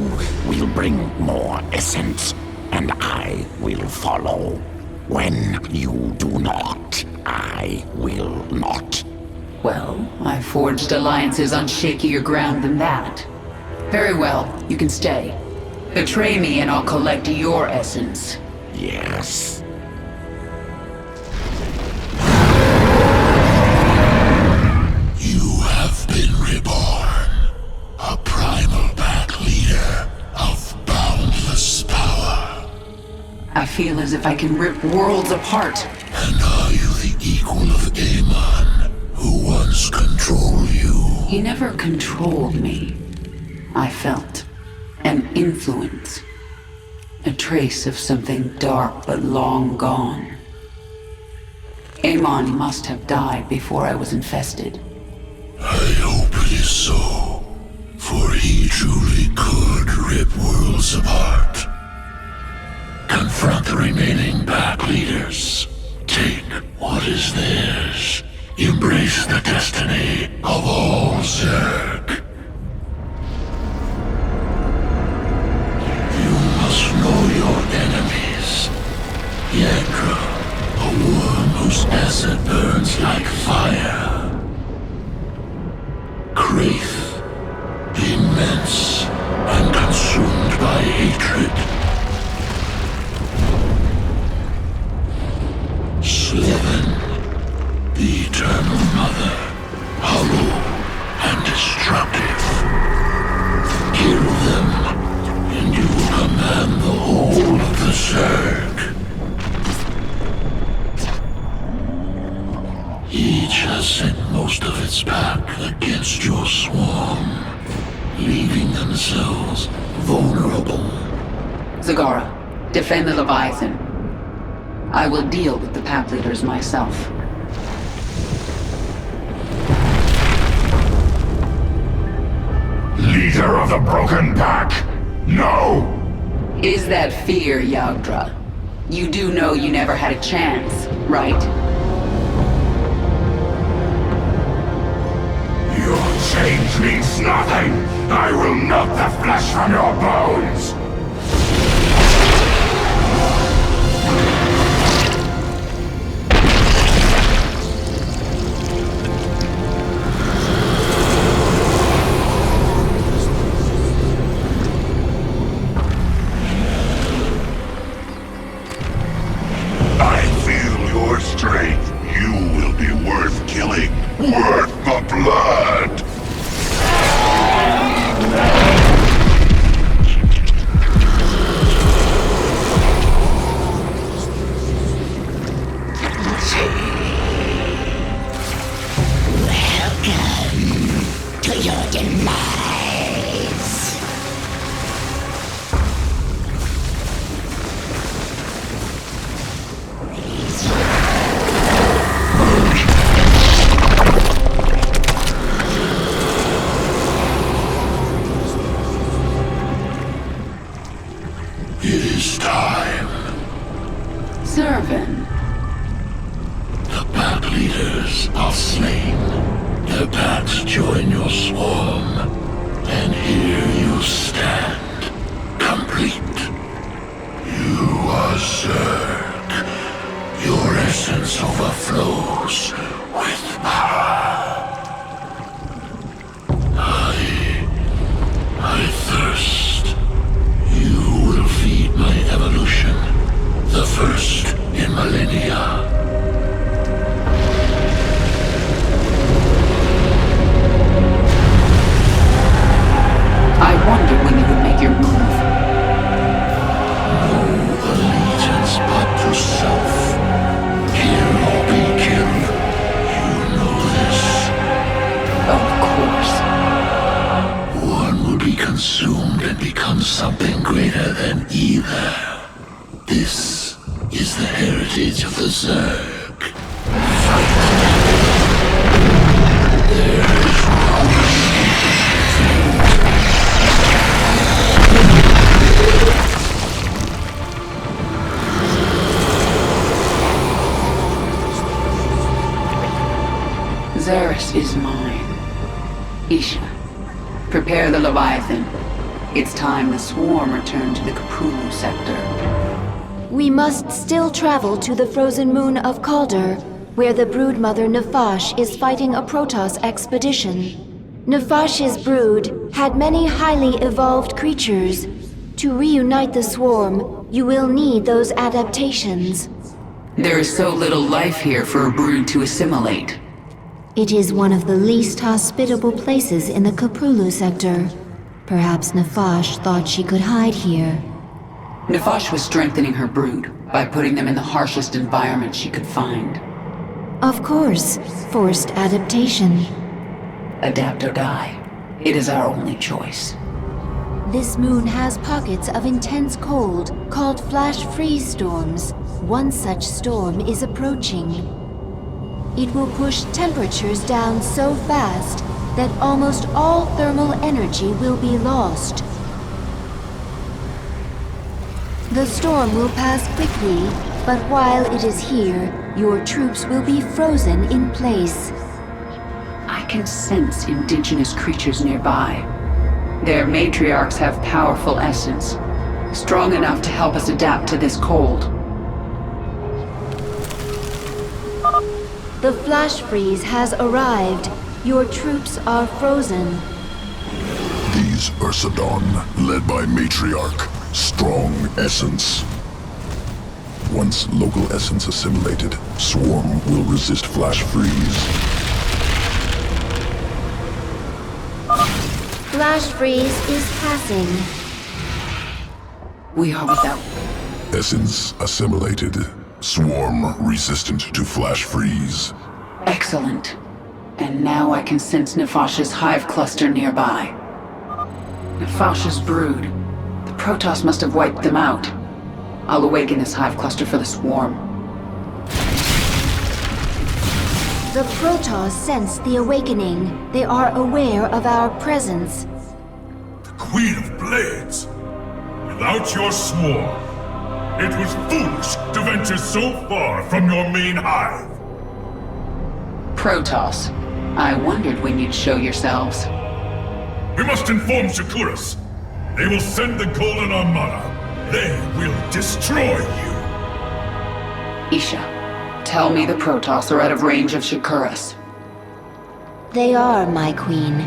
Speaker 14: will bring more essence, and I will follow. When you do not, I will not.
Speaker 1: Well, I've forged alliances on shakier ground than that. Very well, you can stay. Betray me and I'll collect your essence.
Speaker 14: Yes.
Speaker 19: You have been reborn. A primal pack leader of boundless power.
Speaker 1: I feel as if I can rip worlds apart.
Speaker 19: And are you the equal of Amon, who once controlled you?
Speaker 1: He never controlled me. I felt an influence. A trace of something dark but long gone. Amon must have died before I was infested.
Speaker 19: I hope it is so, for he truly could rip worlds apart. Confront the remaining pack leaders. Take what is theirs. Embrace the destiny of all Zerg. You must know your enemies. Yandra, a worm whose acid burns like fire. Kraith, immense and consumed by hatred. Slithen, the eternal mother, hollow and destructive. Kill them, and you will command the whole of the Zerg. Each has sent most of its pack against your swarm, leaving themselves vulnerable.
Speaker 1: Zagara, defend the Leviathan. I will deal with the pack leaders myself.
Speaker 19: Leader of the Broken Pack, no!
Speaker 1: Is that fear, Yagdra? You do know you never had a chance, right?
Speaker 19: Your change means nothing! I will knock the flesh from your bones! I feel your strength. You will be worth killing. Worth the blood!
Speaker 14: Welcome to your demise.
Speaker 19: It is time.
Speaker 1: Servant.
Speaker 19: The pack leaders are slain. Their packs join your swarm. And here you stand, complete. You are Zerg. Your essence overflows with power. I thirst. You will feed my evolution, the first in millennia.
Speaker 1: I wondered when you would make your move.
Speaker 19: No allegiance but to self. Kill or be killed. You know this.
Speaker 1: Of course.
Speaker 19: One will be consumed and become something greater than either. This is the heritage of the Zerg.
Speaker 1: Osiris is mine. Isha, prepare the Leviathan. It's time the swarm returned to the Cthulhu sector.
Speaker 18: We must still travel to the frozen moon of Calder, where the broodmother Nefash is fighting a Protoss expedition. Nefash's brood had many highly evolved creatures. To reunite the swarm, you will need those adaptations.
Speaker 1: There is so little life here for a brood to assimilate.
Speaker 18: It is one of the least hospitable places in the Cthulhu sector. Perhaps Nefash thought she could hide here.
Speaker 1: Nefash was strengthening her brood by putting them in the harshest environment she could find.
Speaker 18: Of course, forced adaptation.
Speaker 1: Adapt or die. It is our only choice.
Speaker 18: This moon has pockets of intense cold called flash freeze storms. One such storm is approaching. It will push temperatures down so fast that almost all thermal energy will be lost. The storm will pass quickly, but while it is here, your troops will be frozen in place.
Speaker 1: I can sense indigenous creatures nearby. Their matriarchs have powerful essence, strong enough to help us adapt to this cold.
Speaker 18: The flash freeze has arrived. Your troops are frozen.
Speaker 19: These Ursadon, led by Matriarch, strong essence. Once local essence assimilated, Swarm will resist flash freeze.
Speaker 18: Flash freeze is passing.
Speaker 1: We are without...
Speaker 19: Essence assimilated. Swarm resistant to flash freeze.
Speaker 1: Excellent. And now I can sense Nefash's hive cluster nearby. Nefash's brood. The Protoss must have wiped them out. I'll awaken this hive cluster for the swarm.
Speaker 18: The Protoss sense the awakening. They are aware of our presence.
Speaker 17: Queen of Blades! Without your swarm, it was foolish to venture so far from your main hive.
Speaker 1: Protoss, I wondered when you'd show yourselves.
Speaker 17: We must inform Shakuras. They will send the Golden Armada. They will destroy you.
Speaker 1: Isha, tell me the Protoss are out of range of Shakuras.
Speaker 18: They are, my queen.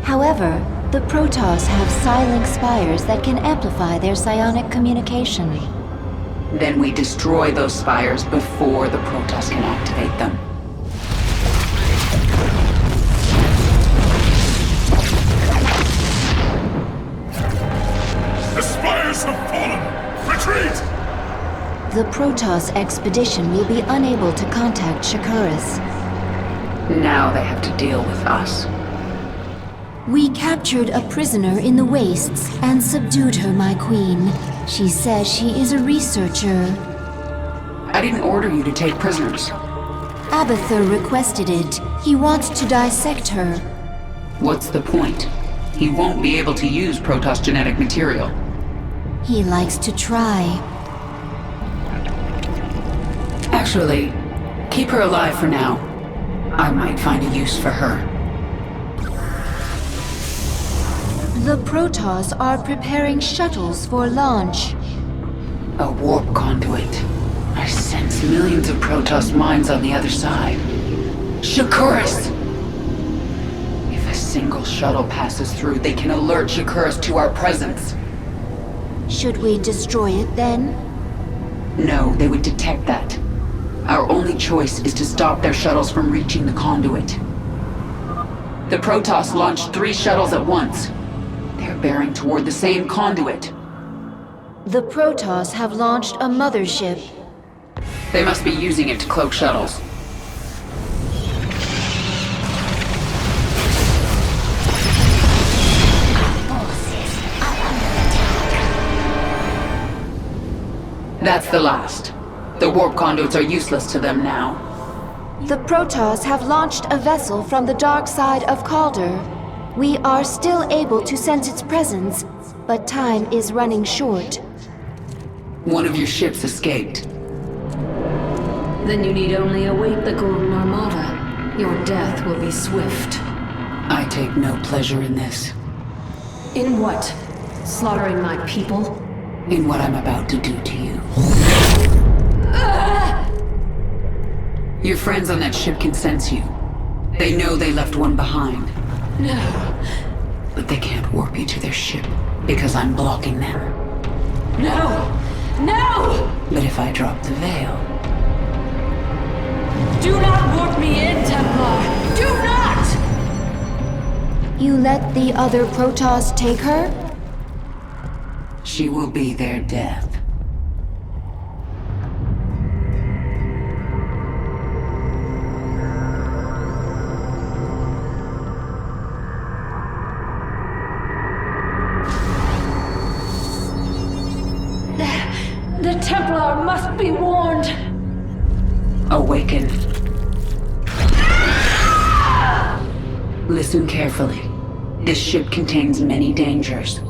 Speaker 18: However, the Protoss have Psi-Link spires that can amplify their psionic communication.
Speaker 1: Then we destroy those spires before the Protoss can activate them.
Speaker 17: The spires have fallen! Retreat!
Speaker 18: The Protoss expedition will be unable to contact Shakuras.
Speaker 1: Now they have to deal with us.
Speaker 18: We captured a prisoner in the wastes and subdued her, my queen. She says she is a researcher.
Speaker 1: I didn't order you to take prisoners.
Speaker 18: Abathur requested it. He wants to dissect her.
Speaker 1: What's the point? He won't be able to use Protoss genetic material.
Speaker 18: He likes to try.
Speaker 1: Actually, keep her alive for now. I might find a use for her.
Speaker 18: The Protoss are preparing shuttles for launch.
Speaker 1: A warp conduit. I sense millions of Protoss minds on the other side. Shakuras! If a single shuttle passes through, they can alert Shakuras to our presence.
Speaker 18: Should we destroy it then?
Speaker 1: No, they would detect that. Our only choice is to stop their shuttles from reaching the conduit. The Protoss launched 3 shuttles at once. They're bearing toward the same conduit.
Speaker 18: The Protoss have launched a mothership.
Speaker 1: They must be using it to cloak shuttles. That's the last. The warp conduits are useless to them now.
Speaker 18: The Protoss have launched a vessel from the dark side of Calder. We are still able to sense its presence, but time is running short.
Speaker 1: One of your ships escaped.
Speaker 5: Then you need only await the Golden Armada. Your death will be swift.
Speaker 1: I take no pleasure in this.
Speaker 5: In what? Slaughtering my people?
Speaker 1: In what I'm about to do to you. Your friends on that ship can sense you. They know they left one behind.
Speaker 5: No.
Speaker 1: But they can't warp you to their ship, because I'm blocking them.
Speaker 5: No! No!
Speaker 1: But if I drop the veil...
Speaker 5: Do not warp me in, Templar! Do not!
Speaker 18: You let the other Protoss take her?
Speaker 1: She will be their death.
Speaker 5: The Templar must be warned.
Speaker 1: Awaken. Listen carefully. This ship contains many dangers.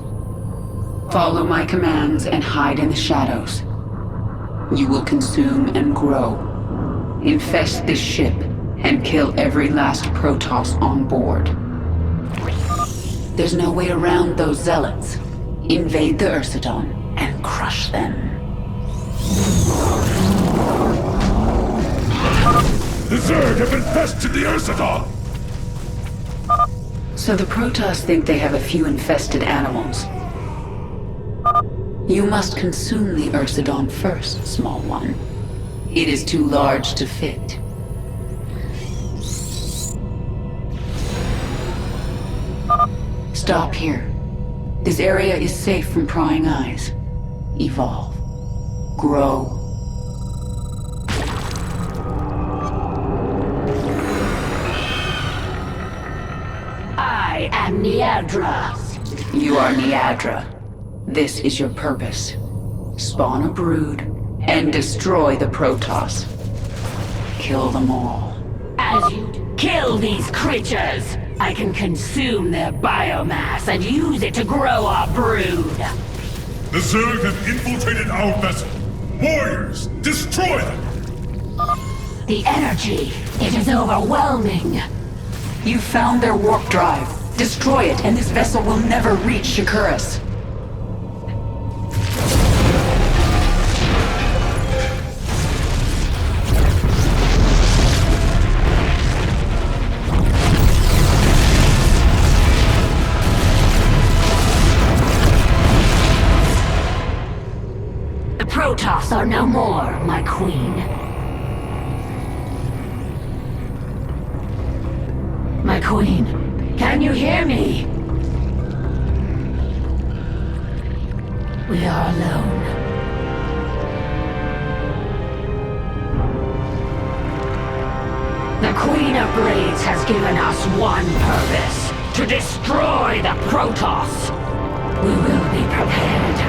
Speaker 1: Follow my commands and hide in the shadows. You will consume and grow. Infest this ship and kill every last Protoss on board. There's no way around those zealots. Invade the Ursidon and crush them.
Speaker 17: The Zerg have infested the Ursidon!
Speaker 1: So the Protoss think they have a few infested animals. You must consume the Ursidon first, small one. It is too large to fit. Stop here. This area is safe from prying eyes. Evolve. Grow.
Speaker 14: I am Niadra.
Speaker 1: You are Niadra. This is your purpose. Spawn a brood and destroy the Protoss. Kill them all.
Speaker 14: As you kill these creatures, I can consume their biomass and use it to grow our brood.
Speaker 17: The Zerg have infiltrated our vessel. Warriors, destroy them!
Speaker 14: The energy, it is overwhelming.
Speaker 1: You found their warp drive. Destroy it, and this vessel will never reach Shakuras.
Speaker 14: The Protoss are no more, my queen. My queen, can you hear me? We are alone. The Queen of Blades has given us one purpose: to destroy the Protoss. We will be prepared.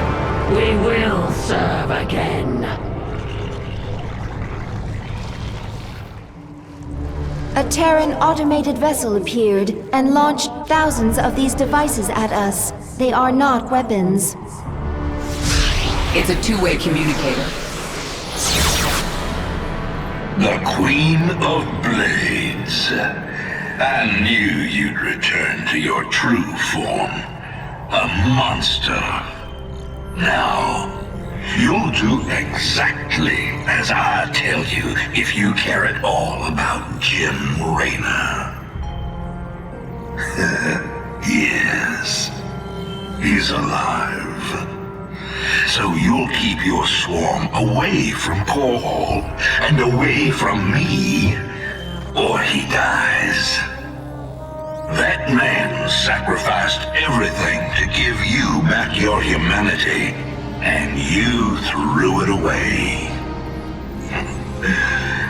Speaker 14: We will serve again.
Speaker 18: A Terran automated vessel appeared and launched thousands of these devices at us. They are not weapons.
Speaker 1: It's a two-way communicator.
Speaker 16: The Queen of Blades. I knew you'd return to your true form. A monster. Now, you'll do exactly as I tell you if you care at all about Jim Raynor. Yes, he's alive. So you'll keep your swarm away from Paul and away from me, or he dies. That man sacrificed everything to give you back your humanity, and you threw it away.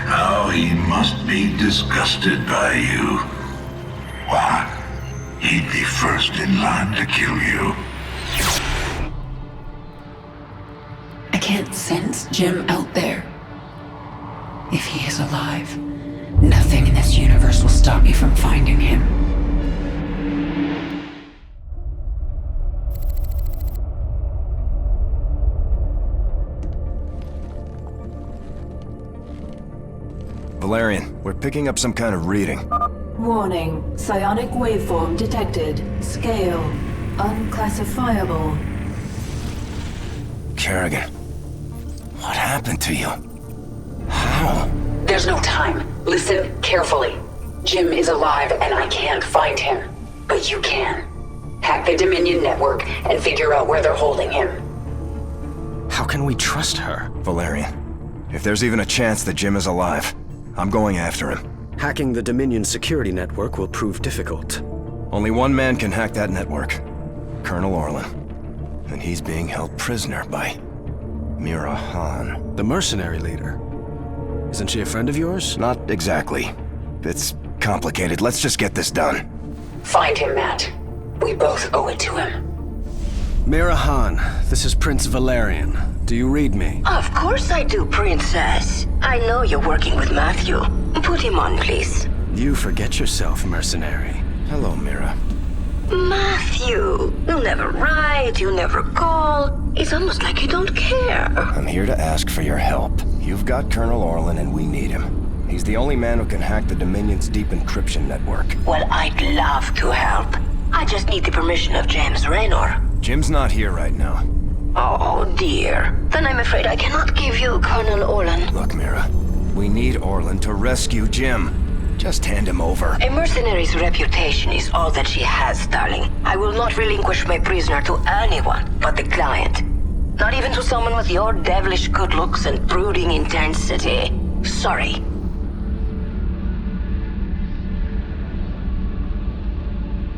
Speaker 16: Oh, he must be disgusted by you. Why, he'd be first in line to kill you.
Speaker 1: I can't sense Jim out there. If he is alive, nothing in this universe will stop me from finding him.
Speaker 6: Valerian, we're picking up some kind of reading.
Speaker 5: Warning. Psionic waveform detected. Scale. Unclassifiable.
Speaker 6: Kerrigan, what happened to you? How?
Speaker 1: There's no time. Listen carefully. Jim is alive and I can't find him. But you can. Hack the Dominion network and figure out where they're holding him.
Speaker 12: How can we trust her?
Speaker 6: Valerian, if there's even a chance that Jim is alive, I'm going after him.
Speaker 12: Hacking the Dominion security network will prove difficult.
Speaker 6: Only one man can hack that network. Colonel Orlan. And he's being held prisoner by Mira Han.
Speaker 12: The mercenary leader. Isn't she a friend of yours?
Speaker 6: Not exactly. It's complicated. Let's just get this done.
Speaker 1: Find him, Matt. We both owe it to him.
Speaker 12: Mira Han, this is Prince Valerian. Do you read me?
Speaker 21: Of course I do, Princess. I know you're working with Matthew. Put him on, please.
Speaker 12: You forget yourself, mercenary.
Speaker 6: Hello, Mira.
Speaker 21: Matthew, you never write, you never call. It's almost like you don't care.
Speaker 6: I'm here to ask for your help. You've got Colonel Orlan and we need him. He's the only man who can hack the Dominion's deep encryption network.
Speaker 21: Well, I'd love to help. I just need the permission of James Raynor.
Speaker 6: Jim's not here right now.
Speaker 21: Oh, dear. Then I'm afraid I cannot give you Colonel Orlan.
Speaker 6: Look, Mira, we need Orlan to rescue Jim. Just hand him over.
Speaker 21: A mercenary's reputation is all that she has, darling. I will not relinquish my prisoner to anyone but the client. Not even to someone with your devilish good looks and brooding intensity. Sorry.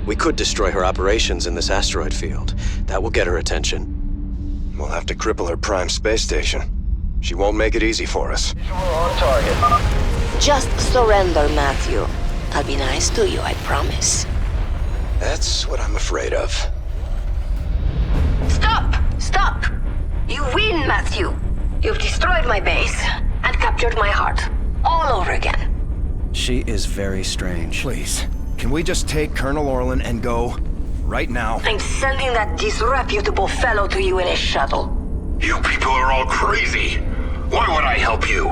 Speaker 12: We could destroy her operations in this asteroid field. That will get her attention.
Speaker 6: We'll have to cripple her prime space station. She won't make it easy for us.
Speaker 21: We're on target. Just surrender, Matthew. I'll be nice to you, I promise.
Speaker 6: That's what I'm afraid of.
Speaker 21: Stop! Stop! You win, Matthew. You've destroyed my base and captured my heart. All over again.
Speaker 12: She is very strange.
Speaker 6: Please, can we just take Colonel Orlan and go? Right now.
Speaker 21: I'm sending that disreputable fellow to you in a shuttle.
Speaker 16: You people are all crazy. Why would I help you?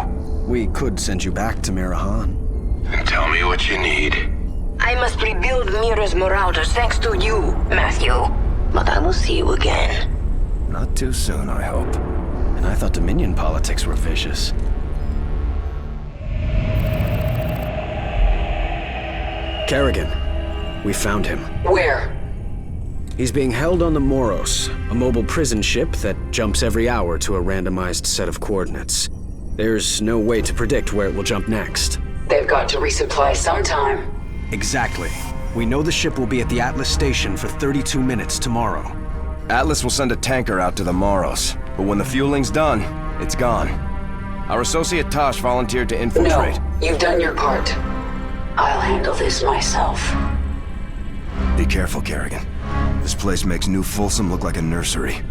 Speaker 12: We could send you back to Mira Han.
Speaker 16: Tell me what you need.
Speaker 21: I must rebuild Mira's marauders thanks to you, Matthew. But I will see you again.
Speaker 6: Not too soon, I hope.
Speaker 12: And I thought Dominion politics were vicious. Kerrigan, we found him.
Speaker 1: Where?
Speaker 12: He's being held on the Moros, a mobile prison ship that jumps every hour to a randomized set of coordinates. There's no way to predict where it will jump next.
Speaker 1: They've got to resupply sometime.
Speaker 12: Exactly. We know the ship will be at the Atlas station for 32 minutes tomorrow.
Speaker 6: Atlas will send a tanker out to the Moros, but when the fueling's done, it's gone. Our associate Tosh volunteered to infiltrate.
Speaker 1: No, you've done your part. I'll handle this myself.
Speaker 6: Be careful, Kerrigan. This place makes New Folsom look like a nursery.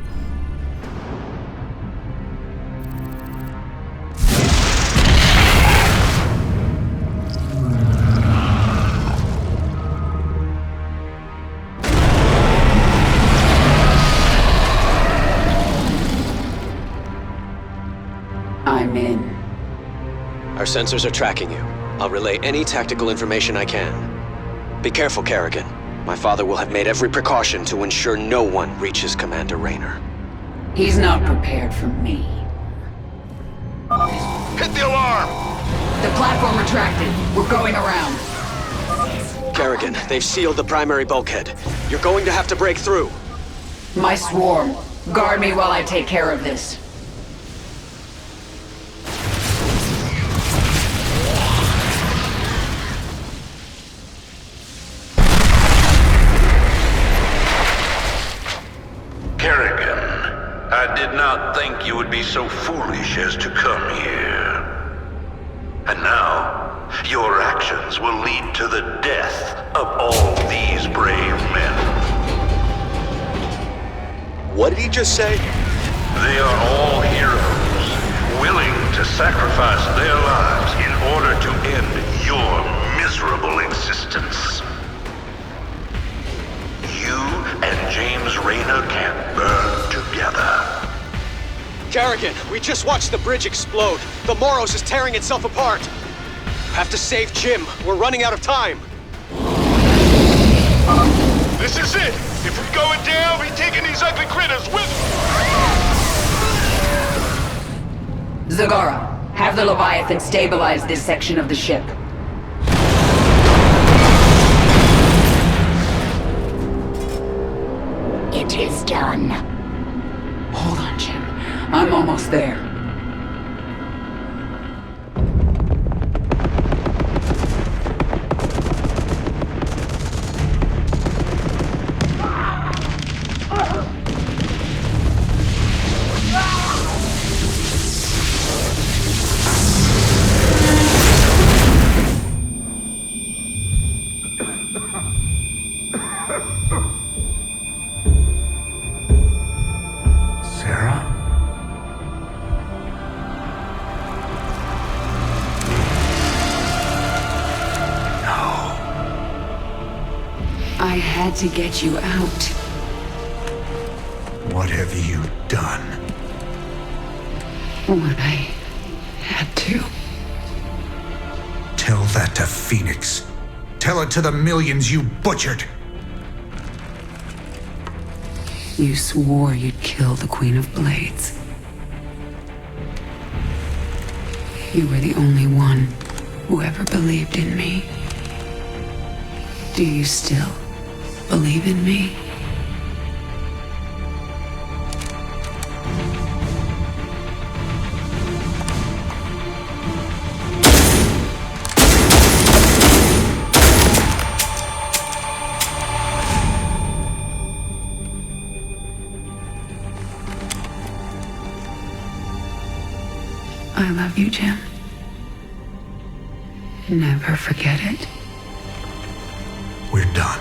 Speaker 1: I'm in.
Speaker 12: Our sensors are tracking you. I'll relay any tactical information I can. Be careful, Kerrigan. My father will have made every precaution to ensure no one reaches Commander Raynor.
Speaker 1: He's not prepared for me.
Speaker 16: Hit the alarm!
Speaker 1: The platform retracted. We're going around.
Speaker 12: Kerrigan, they've sealed the primary bulkhead. You're going to have to break through.
Speaker 1: My swarm. Guard me while I take care of this.
Speaker 16: Kerrigan, I did not think you would be so foolish as to come here. And now, your actions will lead to the death of all these brave men.
Speaker 12: What did he just say?
Speaker 16: They are all heroes, willing to sacrifice their lives in order to end your miserable existence. You and James Raynor can burn together.
Speaker 12: Kerrigan, we just watched the bridge explode. The Moros is tearing itself apart. Have to save Jim. We're running out of time.
Speaker 8: This is it! If we're going down, we're taking these ugly critters with us!
Speaker 1: Zagara, have the Leviathan stabilize this section of the ship.
Speaker 14: It is done.
Speaker 1: Hold on, Jim. I'm almost there. I had to get you out.
Speaker 2: What have you done?
Speaker 1: What I had to.
Speaker 2: Tell that to Phoenix. Tell it to the millions you butchered.
Speaker 1: You swore you'd kill the Queen of Blades. You were the only one who ever believed in me. Do you still believe in me? I love you, Jim. Never forget it.
Speaker 2: We're done.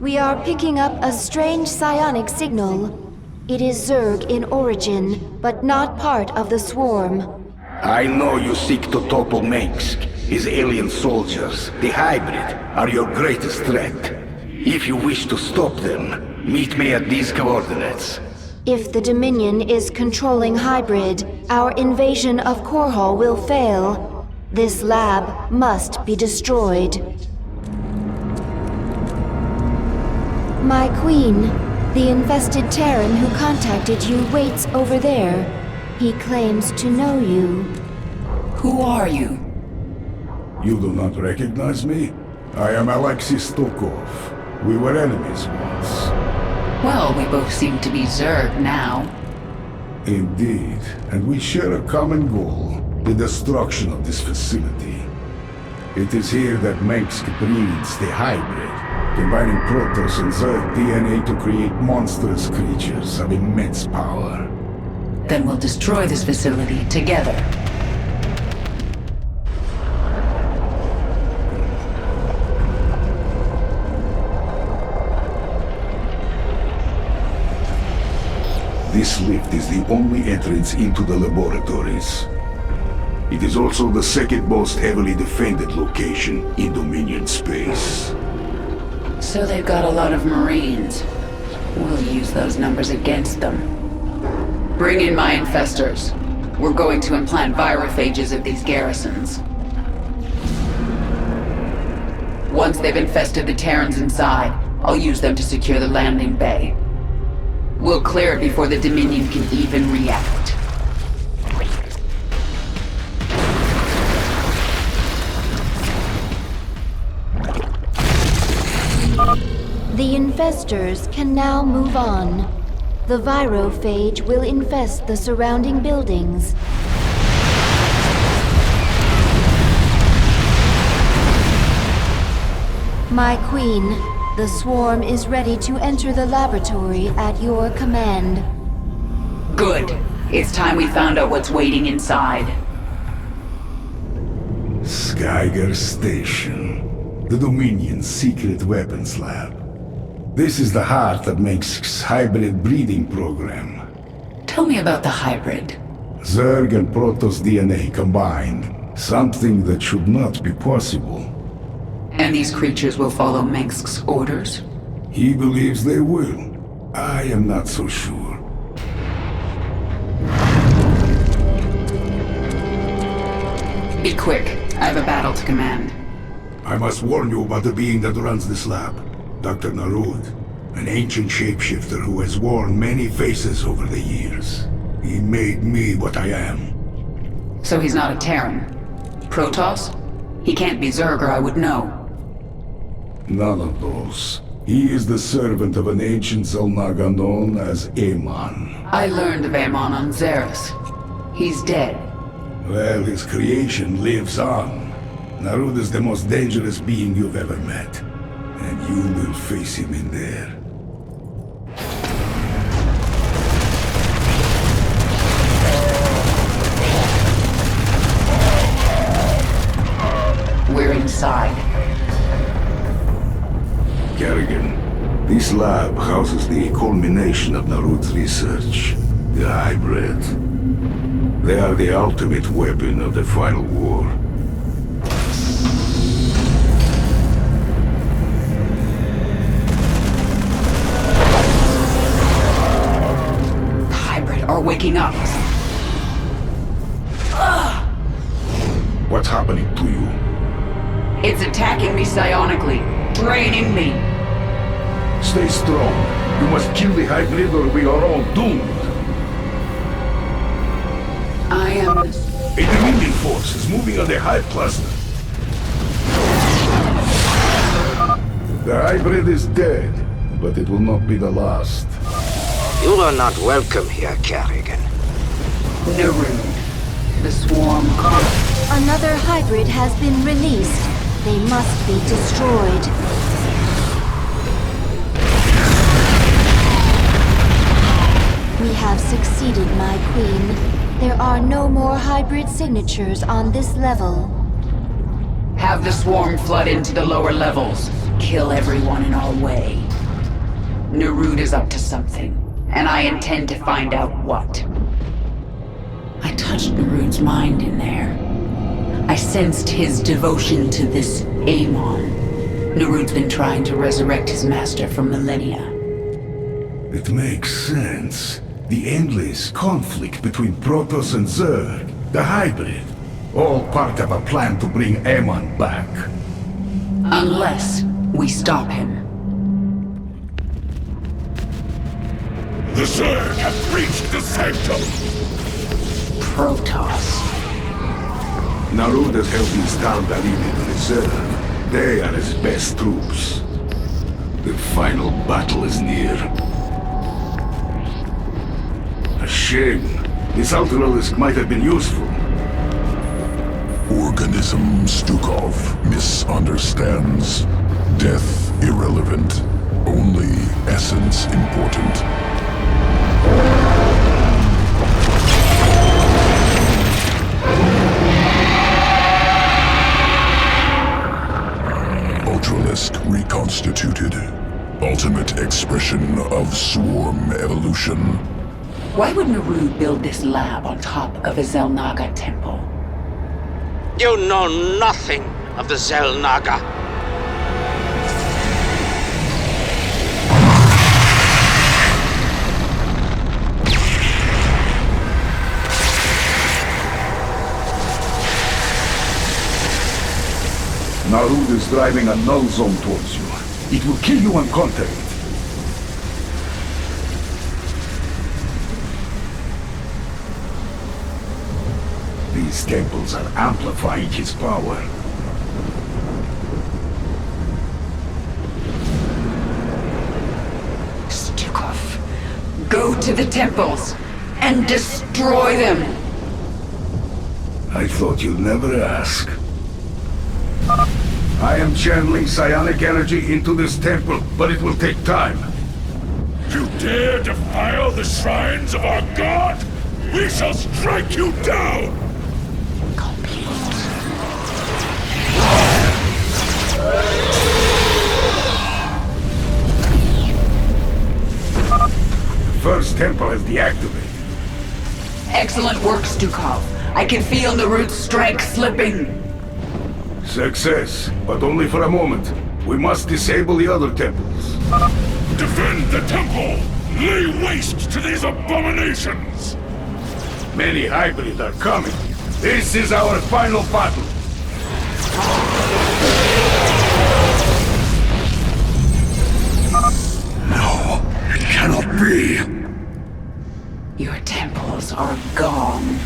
Speaker 18: We are picking up a strange psionic signal. It is Zerg in origin, but not part of the swarm.
Speaker 3: I know you seek to topple Mengsk. His alien soldiers, the hybrid, are your greatest threat. If you wish to stop them, meet me at these coordinates.
Speaker 18: If the Dominion is controlling hybrid, our invasion of Korhal will fail. This lab must be destroyed. My queen, the infested Terran who contacted you waits over there. He claims to know you.
Speaker 1: Who are you?
Speaker 19: You do not recognize me? I am Alexei Stokov. We were enemies once.
Speaker 1: Well, we both seem to be Zerg now.
Speaker 19: Indeed, and we share a common goal, the destruction of this facility. It is here that Mengsk breeds the hybrid, combining Protoss and Zerg DNA to create monstrous creatures of immense power.
Speaker 1: Then we'll destroy this facility together.
Speaker 19: This lift is the only entrance into the laboratories. It is also the second most heavily defended location in Dominion space.
Speaker 1: So they've got a lot of Marines. We'll use those numbers against them. Bring in my infestors. We're going to implant virophages at these garrisons. Once they've infested the Terrans inside, I'll use them to secure the landing bay. We'll clear it before the Dominion can even react.
Speaker 18: The infestors can now move on. The virophage will infest the surrounding buildings. My queen, the swarm is ready to enter the laboratory at your command.
Speaker 1: Good. It's time we found out what's waiting inside.
Speaker 19: Skyger Station, the Dominion's secret weapons lab. This is the heart of Mengsk's hybrid breeding program.
Speaker 1: Tell me about the hybrid.
Speaker 19: Zerg and Protoss DNA combined. Something that should not be possible.
Speaker 1: And these creatures will follow Mengsk's orders?
Speaker 19: He believes they will.
Speaker 3: I am not so sure.
Speaker 1: Be quick. I have a battle to command.
Speaker 3: I must warn you about the being that runs this lab. Dr. Narud, an ancient shapeshifter who has worn many faces over the years. He made me what I am.
Speaker 1: So he's not a Terran? Protoss? He can't be Zerg or I would know.
Speaker 3: None of those. He is the servant of an ancient Zelnaga known as Amon.
Speaker 1: I learned of Amon on Xeris. He's dead.
Speaker 3: Well, his creation lives on. Narud is the most dangerous being you've ever met. And you will face him in there.
Speaker 1: We're inside.
Speaker 3: Kerrigan, this lab houses the culmination of Narud's research. The hybrid. They are the ultimate weapon of the final war.
Speaker 1: The hybrid are waking up.
Speaker 3: What's happening to you?
Speaker 1: It's attacking me psionically, draining me.
Speaker 3: Stay strong. You must kill the hybrid or we are all doomed.
Speaker 1: I am...
Speaker 3: A Dominion force is moving on the hive cluster. The hybrid is dead, but it will not be the last.
Speaker 7: You are not welcome here, Kerrigan.
Speaker 1: Narud. The swarm...
Speaker 18: Another hybrid has been released. They must be destroyed. We have succeeded, my queen. There are no more hybrid signatures on this level.
Speaker 1: Have the swarm flood into the lower levels. Kill everyone in our way. Narud is up to something, and I intend to find out what. I touched Narud's mind in there. I sensed his devotion to this Amon. Narud's been trying to resurrect his master from millennia.
Speaker 3: It makes sense. The endless conflict between Protoss and Zerg, the hybrid, all part of a plan to bring Amon back.
Speaker 1: Unless we stop him.
Speaker 16: The Zerg have breached the sanctum!
Speaker 1: Protoss.
Speaker 3: Narud has held these Tal'Darim in reserve. They are his best troops. The final battle is near. A shame. This Ultralisk might have been useful.
Speaker 19: Organism Stukov misunderstands. Death irrelevant. Only essence important. Ultralisk reconstituted. Ultimate expression of swarm evolution.
Speaker 1: Why would Narud build this lab on top of a Zelnaga temple?
Speaker 7: You know nothing of the Zelnaga.
Speaker 3: Narud is driving a null zone towards you. It will kill you on contact. These temples are amplifying his power.
Speaker 1: Stukov, go to the temples and destroy them!
Speaker 3: I thought you'd never ask. I am channeling psionic energy into this temple, but it will take time.
Speaker 16: You dare defile the shrines of our god? We shall strike you down!
Speaker 3: The first temple is deactivated.
Speaker 1: Excellent work, Stukov. I can feel Narud's strength slipping.
Speaker 3: Success, but only for a moment. We must disable the other temples.
Speaker 16: Defend the temple, Lay waste to these abominations!
Speaker 3: Many hybrids are coming. This is our final battle.
Speaker 16: No, it cannot be.
Speaker 1: Your temples are gone.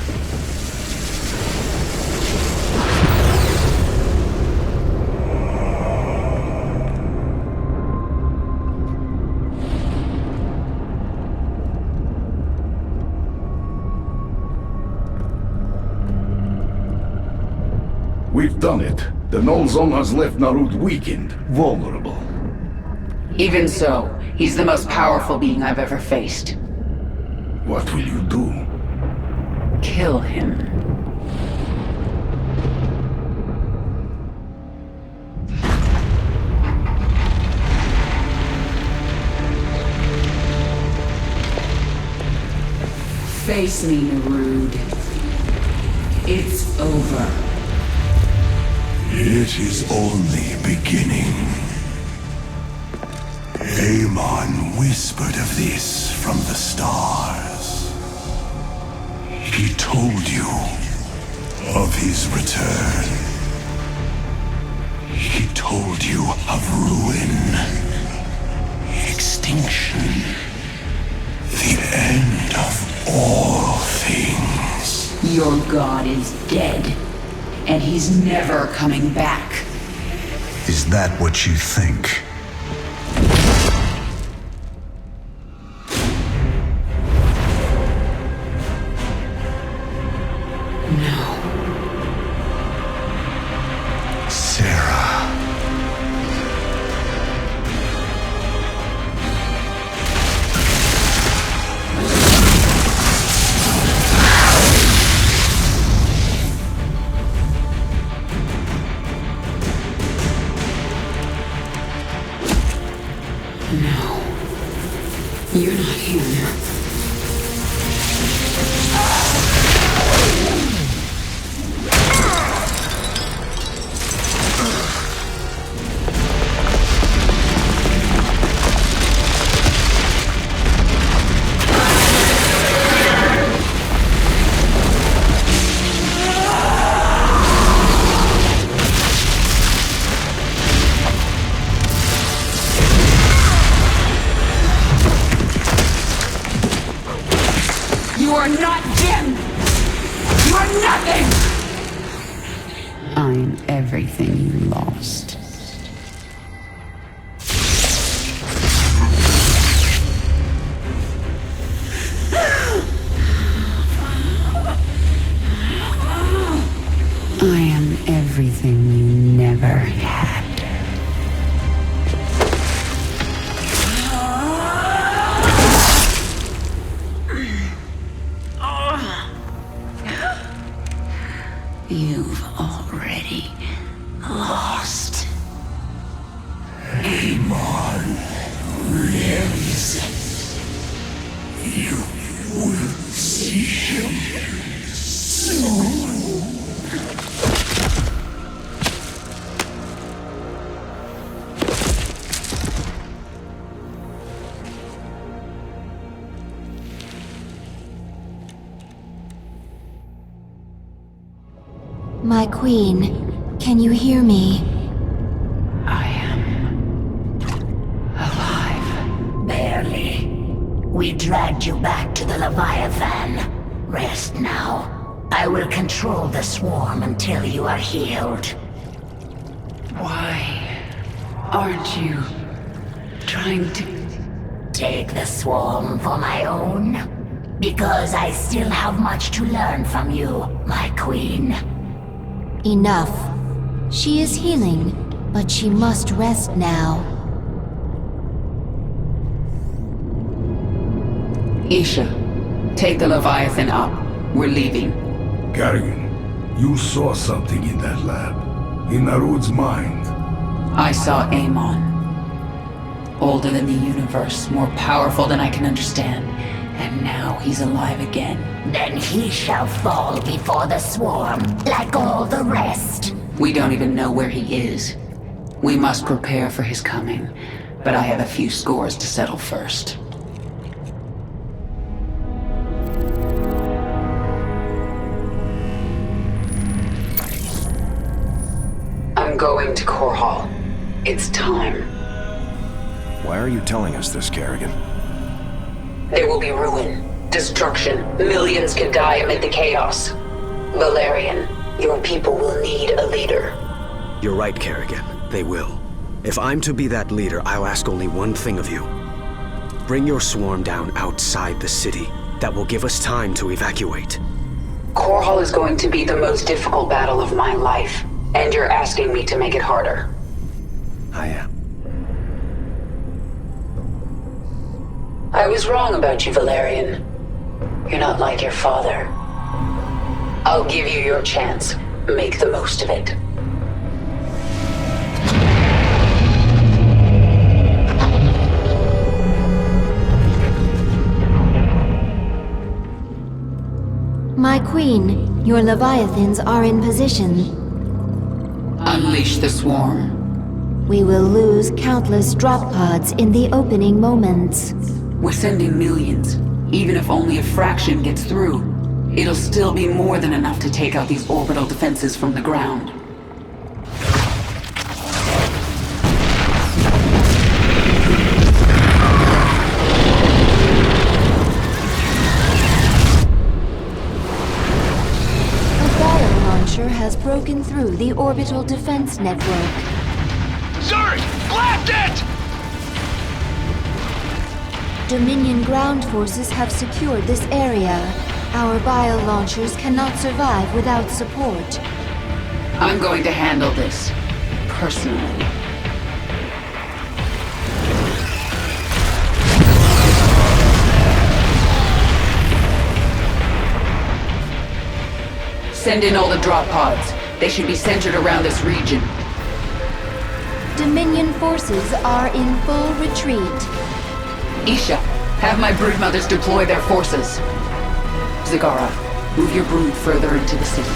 Speaker 3: We've done it. The null zone has left Narud weakened, vulnerable.
Speaker 1: Even so, he's the most powerful being I've ever faced.
Speaker 3: What will you do?
Speaker 1: Kill him. Face me, Narud. It's over.
Speaker 17: It is only beginning. Amon whispered of this from the stars. He told you of his return. He told you of ruin, extinction, the end of all things.
Speaker 1: Your god is dead, and he's never coming back.
Speaker 6: Is that what you think?
Speaker 1: You're not him. You are not Jim! You are nothing! I'm everything you lost. I am everything you never had. You've already lost.
Speaker 14: Amon lives. You will see him soon.
Speaker 18: My queen, can you hear me?
Speaker 1: I am alive.
Speaker 14: Barely. We dragged you back to the Leviathan. Rest now. I will control the swarm until you are healed.
Speaker 1: Why aren't you trying to
Speaker 14: take the swarm for my own? Because I still have much to learn from you, my queen.
Speaker 18: Enough. She is healing, but she must rest now.
Speaker 1: Isha, take the Leviathan up. We're leaving.
Speaker 3: Kerrigan, you saw something in that lab. In Narud's mind.
Speaker 1: I saw Amon. Older than the universe, more powerful than I can understand. And now he's alive again.
Speaker 14: Then he shall fall before the swarm, like all the rest.
Speaker 1: We don't even know where he is. We must prepare for his coming, but I have a few scores to settle first. going to Core Hall. It's time.
Speaker 9: Why are you telling us this, Kerrigan?
Speaker 1: There will be ruin, destruction. Millions can die amid the chaos. Valerian, your people will need a leader.
Speaker 12: You're right, Kerrigan. They will. If I'm to be that leader, I'll ask only one thing of you. Bring your swarm down outside the city. That will give us time to evacuate.
Speaker 1: Core Hall is going to be the most difficult battle of my life, and you're asking me to make it harder.
Speaker 12: I am.
Speaker 1: I was wrong about you, Valerian. You're not like your father. I'll give you your chance. Make the most of it.
Speaker 18: My queen, your Leviathans are in position.
Speaker 1: Unleash the swarm.
Speaker 18: We will lose countless drop pods in the opening moments.
Speaker 1: We're sending millions. Even if only a fraction gets through, it'll still be more than enough to take out these orbital defenses from the ground.
Speaker 18: Has broken through the orbital defense network.
Speaker 8: Zerg! Blast it!
Speaker 18: Dominion ground forces have secured this area. Our bio-launchers cannot survive without support.
Speaker 1: I'm going to handle this personally. Send in all the drop pods. They should be centered around this region.
Speaker 18: Dominion forces are in full retreat.
Speaker 1: Isha, have my broodmothers deploy their forces. Zagara, move your brood further into the city.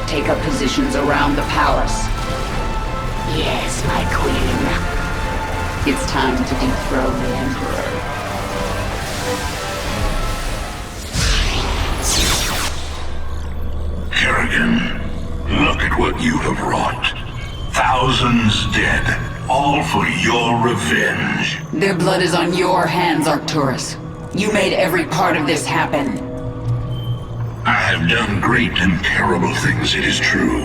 Speaker 1: Take up positions around the palace.
Speaker 14: Yes, my queen.
Speaker 1: It's time to dethrone the Emperor.
Speaker 16: Kerrigan, look at what you have wrought. Thousands dead, all for your revenge.
Speaker 1: Their blood is on your hands, Arcturus. You made every part of this happen.
Speaker 16: I have done great and terrible things, it is true.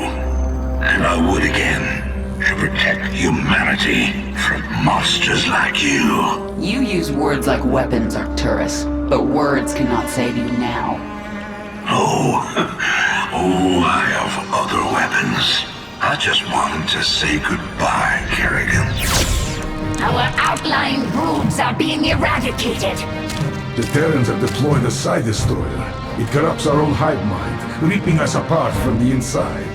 Speaker 16: And I would again, to protect humanity from monsters like you.
Speaker 1: You use words like weapons, Arcturus, but words cannot save you now.
Speaker 16: Oh, I have other weapons. I just wanted to say goodbye, Kerrigan.
Speaker 14: Our outlying broods are being eradicated.
Speaker 22: The Terrans have deployed a Psi Destroyer. It corrupts our own hive mind, ripping us apart from the inside.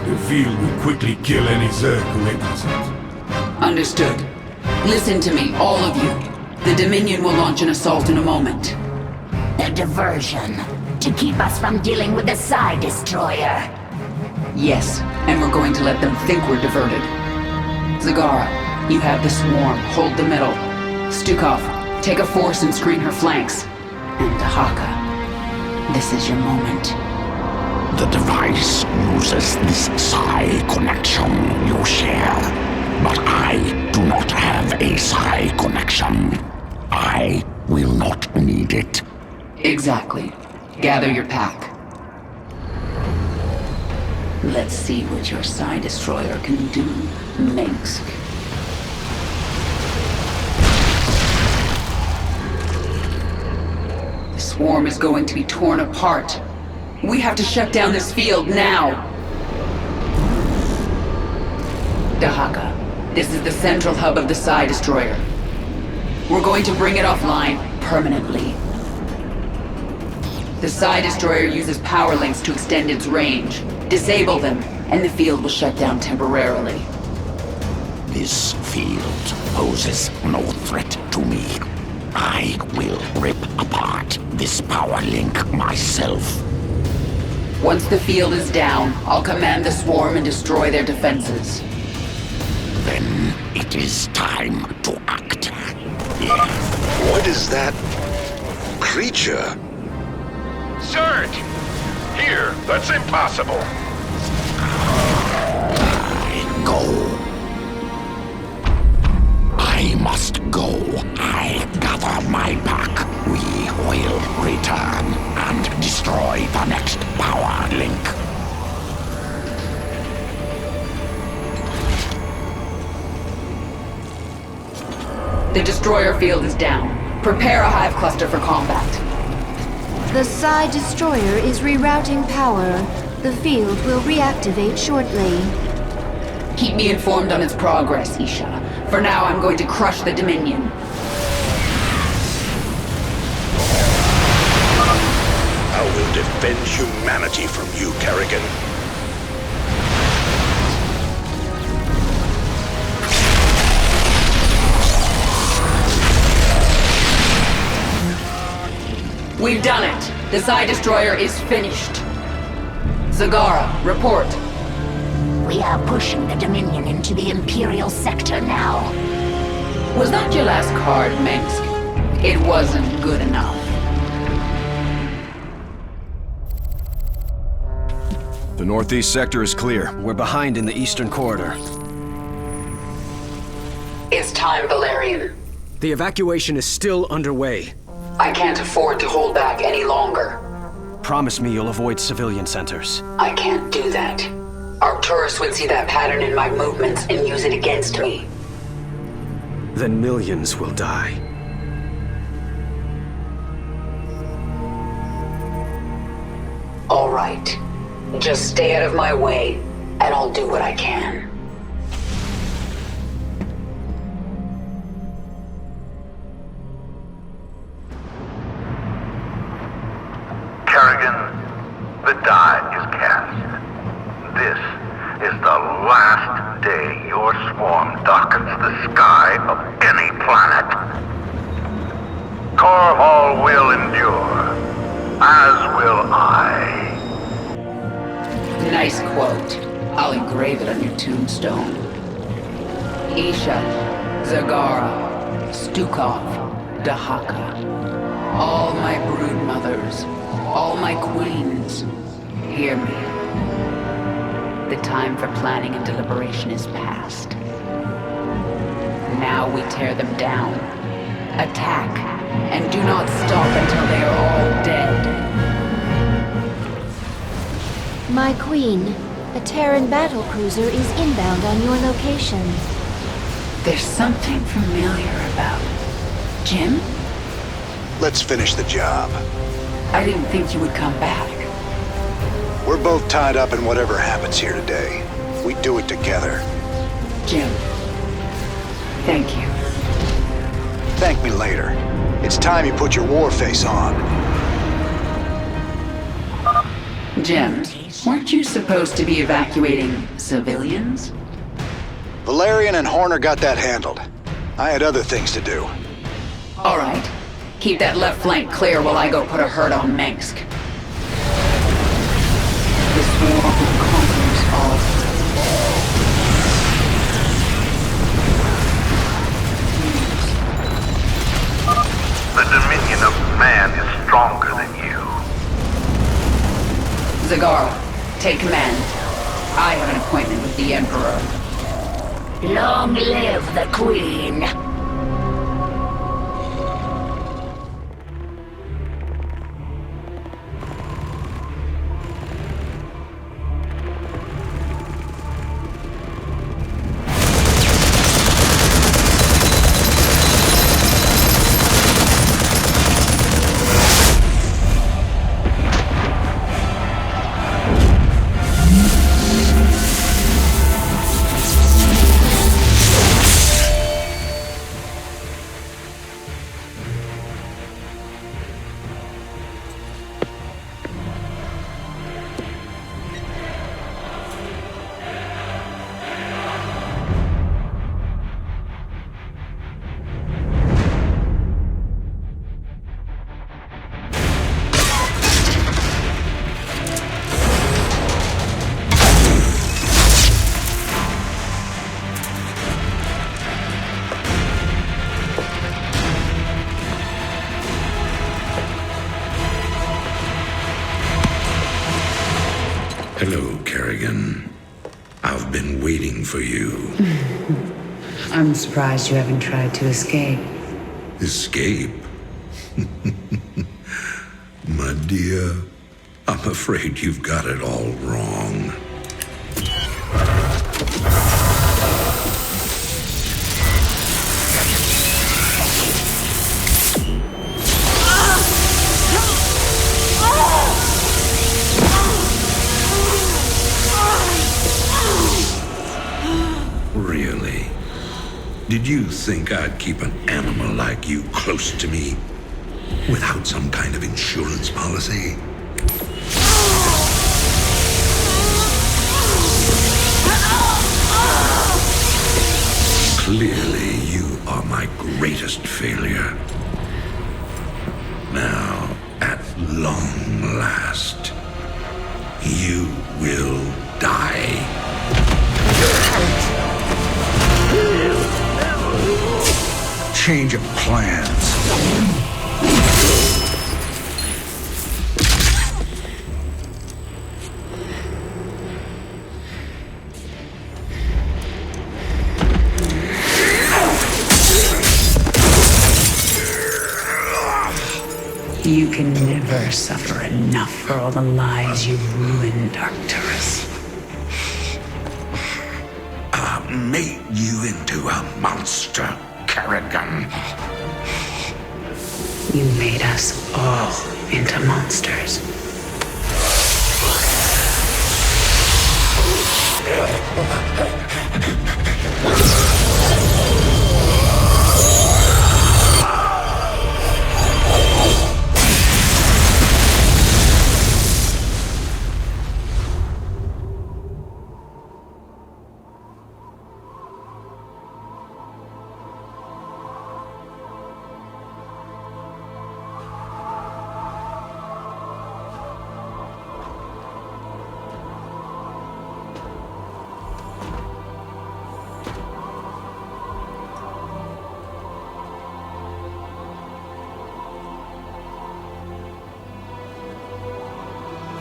Speaker 22: The field will quickly kill any Zerg who enters it.
Speaker 1: Understood. Listen to me, all of you. The Dominion will launch an assault in a moment.
Speaker 14: A diversion. To keep us from dealing with the Psi Destroyer.
Speaker 1: Yes, and we're going to let them think we're diverted. Zagara, you have the swarm. Hold the middle. Stukov, take a force and screen her flanks. And Dahaka, this is your moment.
Speaker 23: The device uses this Psi connection you share. But I do not have a Psi connection. I will not need it.
Speaker 1: Exactly. Gather your pack. Let's see what your Psi Destroyer can do, Minsk. The swarm is going to be torn apart. We have to shut down this field now. Dahaka, this is the central hub of the Psi Destroyer. We're going to bring it offline permanently. The Psi Destroyer uses power links to extend its range. Disable them, and the field will shut down temporarily.
Speaker 23: This field poses no threat to me. I will rip apart this power link myself.
Speaker 1: Once the field is down, I'll command the swarm and destroy their defenses.
Speaker 23: Then it is time to act.
Speaker 7: What is that creature?
Speaker 8: Zerg! Here, that's impossible.
Speaker 23: I go. I must go. I gather my pack. We will return and destroy the next power link.
Speaker 1: The destroyer field is down. Prepare a hive cluster for combat.
Speaker 18: The Psi Destroyer is rerouting power. The field will reactivate shortly.
Speaker 1: Keep me informed on its progress, Isha. For now, I'm going to crush the Dominion.
Speaker 8: I will defend humanity from you, Kerrigan.
Speaker 1: We've done it. The Psi Destroyer is finished. Zagara, report.
Speaker 14: We are pushing the Dominion into the Imperial sector now.
Speaker 1: Was that your last card, Mengsk? It wasn't good enough.
Speaker 9: The northeast sector is clear.
Speaker 12: We're behind in the eastern corridor.
Speaker 1: It's time, Valerian.
Speaker 12: The evacuation is still underway.
Speaker 1: I can't afford to hold back any longer.
Speaker 12: Promise me you'll avoid civilian centers.
Speaker 1: I can't do that. Arcturus would see that pattern in my movements and use it against me.
Speaker 12: Then millions will die.
Speaker 1: All right. Just stay out of my way, and I'll do what I can.
Speaker 16: Kerrigan, the die is cast. This is the last day your swarm darkens the sky of any planet. Korhal will endure, as will I.
Speaker 1: Nice quote. I'll engrave it on your tombstone. Isha, Zagara, Stukov, Dahaka. All my brood mothers, all my queens, hear me. The time for planning and deliberation is past. Now we tear them down, attack, and do not stop until they are all dead.
Speaker 18: My queen, a Terran battlecruiser is inbound on your location.
Speaker 1: There's something familiar about Jim?
Speaker 6: Let's finish the job.
Speaker 1: I didn't think you would come back.
Speaker 6: We're both tied up in whatever happens here today. We do it together.
Speaker 1: Jim, thank you.
Speaker 6: Thank me later. It's time you put your war face on.
Speaker 1: Jim, weren't you supposed to be evacuating civilians?
Speaker 6: Valerian and Horner got that handled. I had other things to do.
Speaker 1: All right. Keep that left flank clear while I go put a hurt on Mengsk. The swarm conquers all.
Speaker 16: The dominion of man is stronger than you.
Speaker 1: Zagara, take command. I have an appointment with the Emperor.
Speaker 14: Long live the Queen!
Speaker 16: Hello, Kerrigan. Our I've been waiting for you.
Speaker 1: I'm surprised you haven't tried to escape.
Speaker 16: Escape? My dear, I'm afraid you've got it all wrong. Really? Did you think I'd keep an animal like you close to me without some kind of insurance policy? Clearly, you are my greatest failure. Now, at long last, you will die.
Speaker 6: Change of plans.
Speaker 1: You can never suffer enough for all the lives you've ruined, Arcturus.
Speaker 16: I made you into a monster, Kerrigan.
Speaker 1: You made us all into monsters.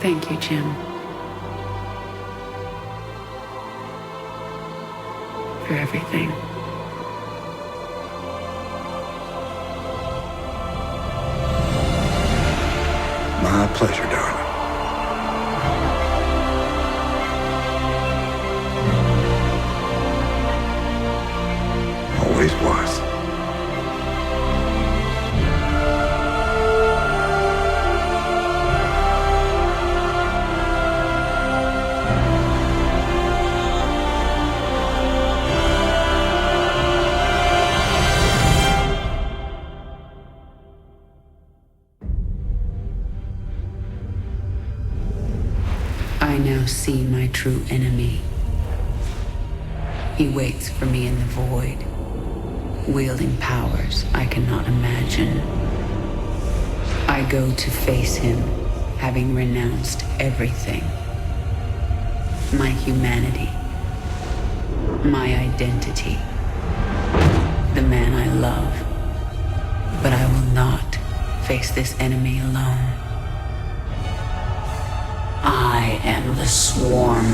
Speaker 1: Thank you, Jim. For everything.
Speaker 6: My pleasure, darling. Always was.
Speaker 1: I now see my true enemy. He waits for me in the void, wielding powers I cannot imagine. I go to face him, having renounced everything. My humanity, my identity, the man I love. But I will not face this enemy alone. I am the swarm.